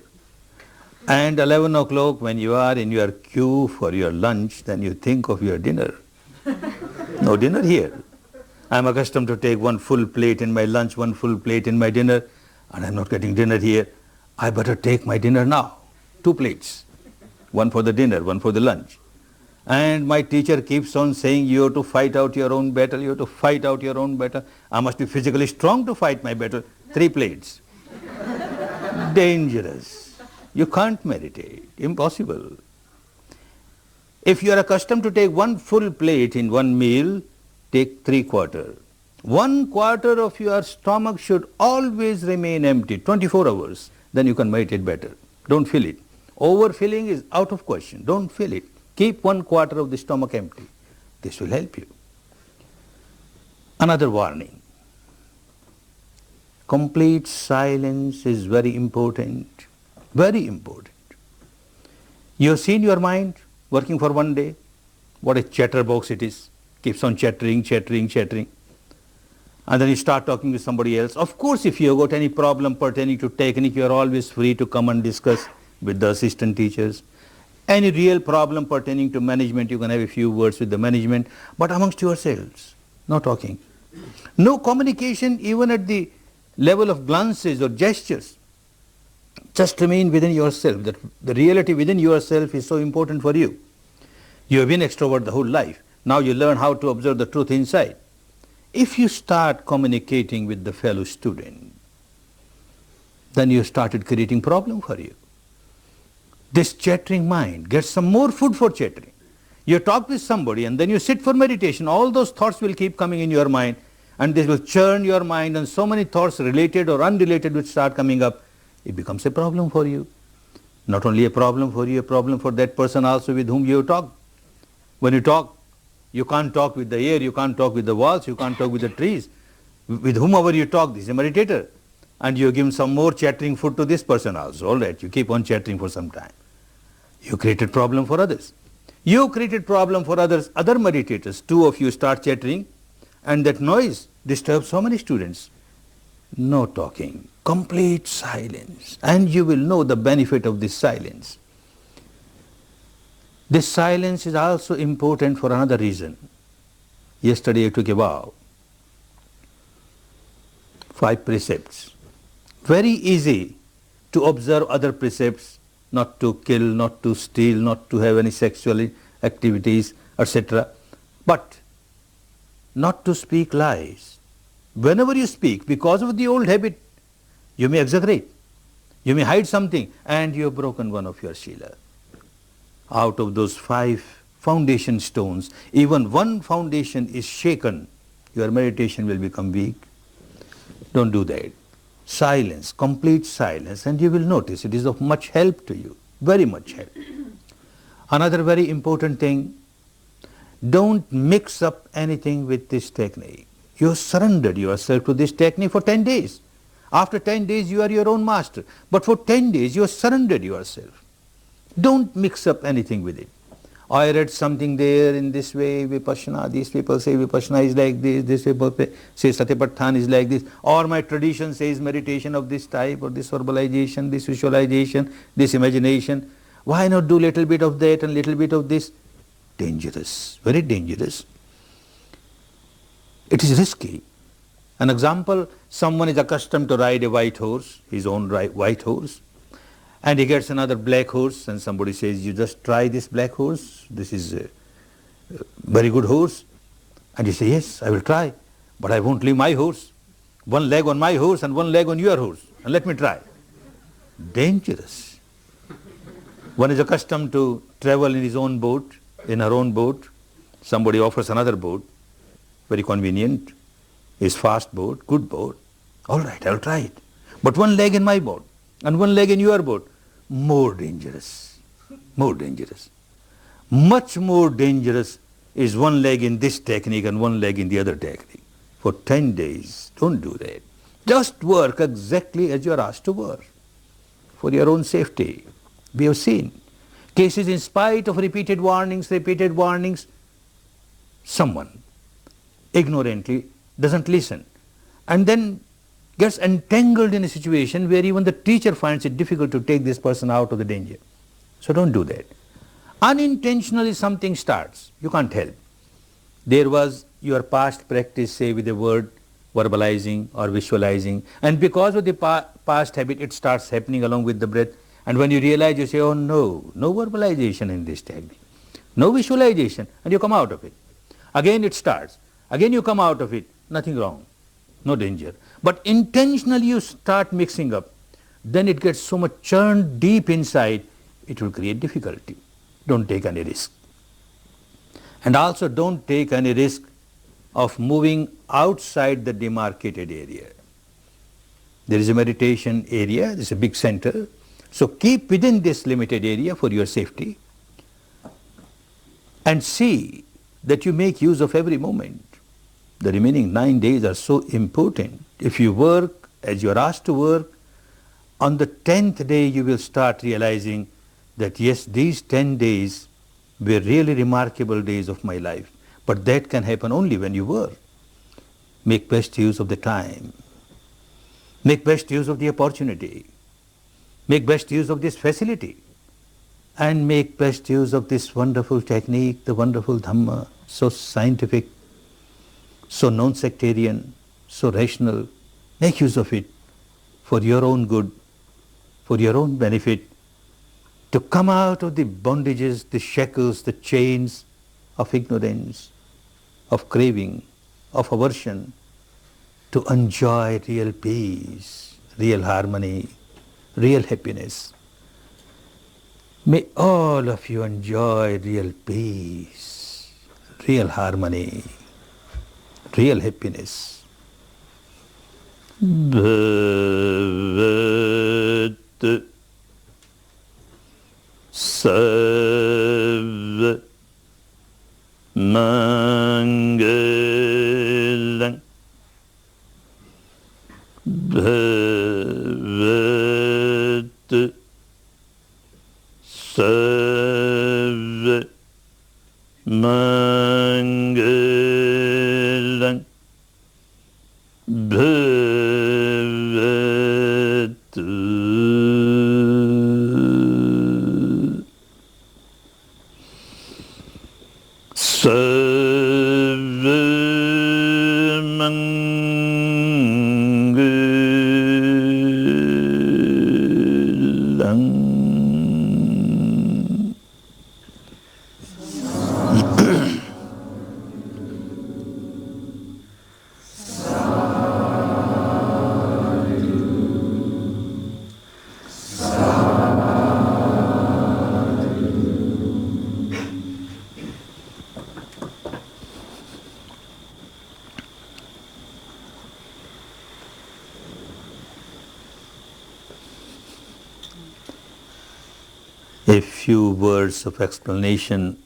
And 11 o'clock when you are in your queue for your lunch, then you think of your dinner. No dinner here. I am accustomed to take one full plate in my lunch, one full plate in my dinner, and I am not getting dinner here. I better take my dinner now. 2 plates. One for the dinner, one for the lunch. And my teacher keeps on saying, you have to fight out your own battle, you have to fight out your own battle. I must be physically strong to fight my battle. 3 plates. Dangerous. You can't meditate. Impossible. If you are accustomed to take one full plate in one meal, take 3/4. 1/4 of your stomach should always remain empty, 24 hours. Then you can meditate better. Don't fill it. Overfilling is out of question. Don't fill it. Keep 1/4 of the stomach empty. This will help you. Another warning. Complete silence is very important. Very important. You have seen your mind working for one day. What a chatterbox it is. Keeps on chattering. And then you start talking to somebody else. Of course, if you have got any problem pertaining to technique, you are always free to come and discuss with the assistant teachers. Any real problem pertaining to management, you can have a few words with the management, but amongst yourselves, no talking. No communication even at the level of glances or gestures. Just remain within yourself. The reality within yourself is so important for you. You have been extrovert the whole life. Now you learn how to observe the truth inside. If you start communicating with the fellow student, then you started creating problem for you. This chattering mind gets some more food for chattering. You talk with somebody and then you sit for meditation. All those thoughts will keep coming in your mind and this will churn your mind, and so many thoughts related or unrelated will start coming up. It becomes a problem for you. Not only a problem for you, a problem for that person also with whom you talk. When you talk, you can't talk with the air, you can't talk with the walls, you can't talk with the trees. With whomever you talk, this is a meditator. And you give some more chattering food to this person also. All right, you keep on chattering for some time. You created problem for others. You created problem for others, other meditators. 2 of you start chattering and that noise disturbs so many students. No talking, complete silence, and you will know the benefit of this silence. This silence is also important for another reason. Yesterday I took a vow. 5 precepts. Very easy to observe other precepts, not to kill, not to steal, not to have any sexual activities, etc. But not to speak lies. Whenever you speak, because of the old habit, you may exaggerate, you may hide something, and you have broken one of your Shila. Out of those 5 foundation stones, even one foundation is shaken, your meditation will become weak. Don't do that. Silence, complete silence, and you will notice it is of much help to you, very much help. Another very important thing, Don't mix up anything with this technique. You surrendered yourself to this technique for 10 days. After 10 days, you are your own master. But for 10 days, you surrendered yourself. Don't mix up anything with it. I read something there in this way, Vipassana, these people say Vipassana is like this people say Satipatthana is like this, or my tradition says meditation of this type, or this verbalization, this visualization, this imagination. Why not do little bit of that and little bit of this? Dangerous, very dangerous. It is risky. An example, someone is accustomed to ride a white horse, his own white horse, and he gets another black horse, and somebody says, you just try this black horse, this is a very good horse. And you say, yes, I will try, but I won't leave my horse. One leg on my horse and one leg on your horse, and let me try. Dangerous. One is accustomed to travel in his own boat, in her own boat. Somebody offers another boat, very convenient, his fast boat, good boat. All right, I'll try it. But one leg in my boat and one leg in your boat, more dangerous, more dangerous. Much more dangerous is one leg in this technique and one leg in the other technique. For 10 days, don't do that. Just work exactly as you are asked to work, for your own safety. We have seen cases in spite of repeated warnings, someone ignorantly doesn't listen and then gets entangled in a situation where even the teacher finds it difficult to take this person out of the danger. So don't do that. Unintentionally something starts, you can't help. There was your past practice, say with a word, verbalizing or visualizing, and because of the past habit it starts happening along with the breath, and when you realize, you say, oh no, no verbalization in this technique, no visualization, and you come out of it. Again it starts, again you come out of it, nothing wrong, no danger. But intentionally you start mixing up, then it gets so much churned deep inside, it will create difficulty. Don't take any risk. And also don't take any risk of moving outside the demarcated area. There is a meditation area, there is a big center, so keep within this limited area for your safety and see that you make use of every moment. The remaining 9 days are so important. If you work as you are asked to work, on the 10th day you will start realizing that yes, these 10 days were really remarkable days of my life. But that can happen only when you work. Make best use of the time. Make best use of the opportunity. Make best use of this facility. And make best use of this wonderful technique, the wonderful Dhamma, so scientific, so non-sectarian, so rational. Make use of it for your own good, for your own benefit, to come out of the bondages, the shackles, the chains of ignorance, of craving, of aversion, to enjoy real peace, real harmony, real happiness. May all of you enjoy real peace, real harmony, real happiness. Bhavat Sarva Mangalang Bhavat Sarva Mangalang Bhavatu Sarva Mangalang. A few words of explanation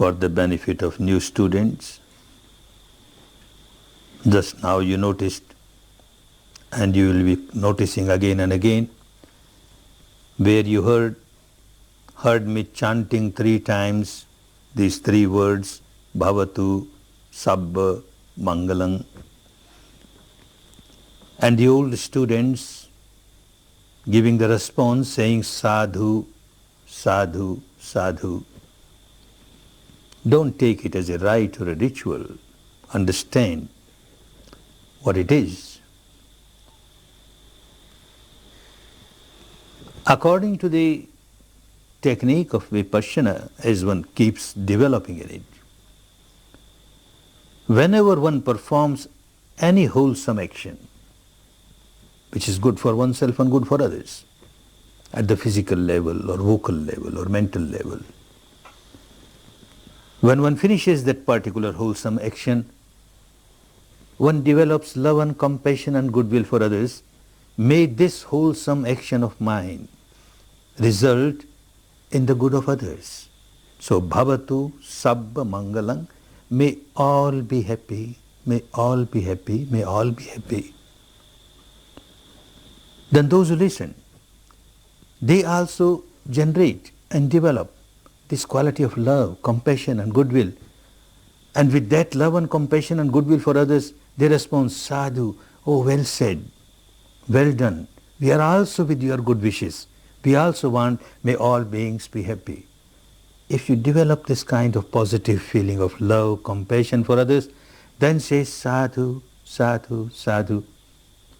for the benefit of new students. Just now you noticed, and you will be noticing again and again, where you heard me chanting 3 times these 3 words, Bhavatu, Sabba, Mangalam. And the old students giving the response saying Sadhu, Sadhu, Sadhu. Don't take it as a rite or a ritual. Understand what it is. According to the technique of Vipassana, as one keeps developing in it, whenever one performs any wholesome action, which is good for oneself and good for others, at the physical level or vocal level or mental level, when one finishes that particular wholesome action, one develops love and compassion and goodwill for others. May this wholesome action of mine result in the good of others. So bhavatu sabba mangalam, may all be happy, may all be happy, may all be happy. Then those who listen, they also generate and develop this quality of love, compassion and goodwill. And with that love and compassion and goodwill for others, they respond, Sadhu, oh well said, well done. We are also with your good wishes. We also want, may all beings be happy. If you develop this kind of positive feeling of love, compassion for others, then say Sadhu, Sadhu, Sadhu.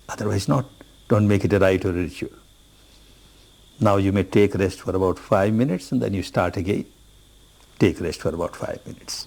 Otherwise not. Don't make it a rite or a ritual. Now you may take rest for about 5 minutes and then you start again. Take rest for about 5 minutes.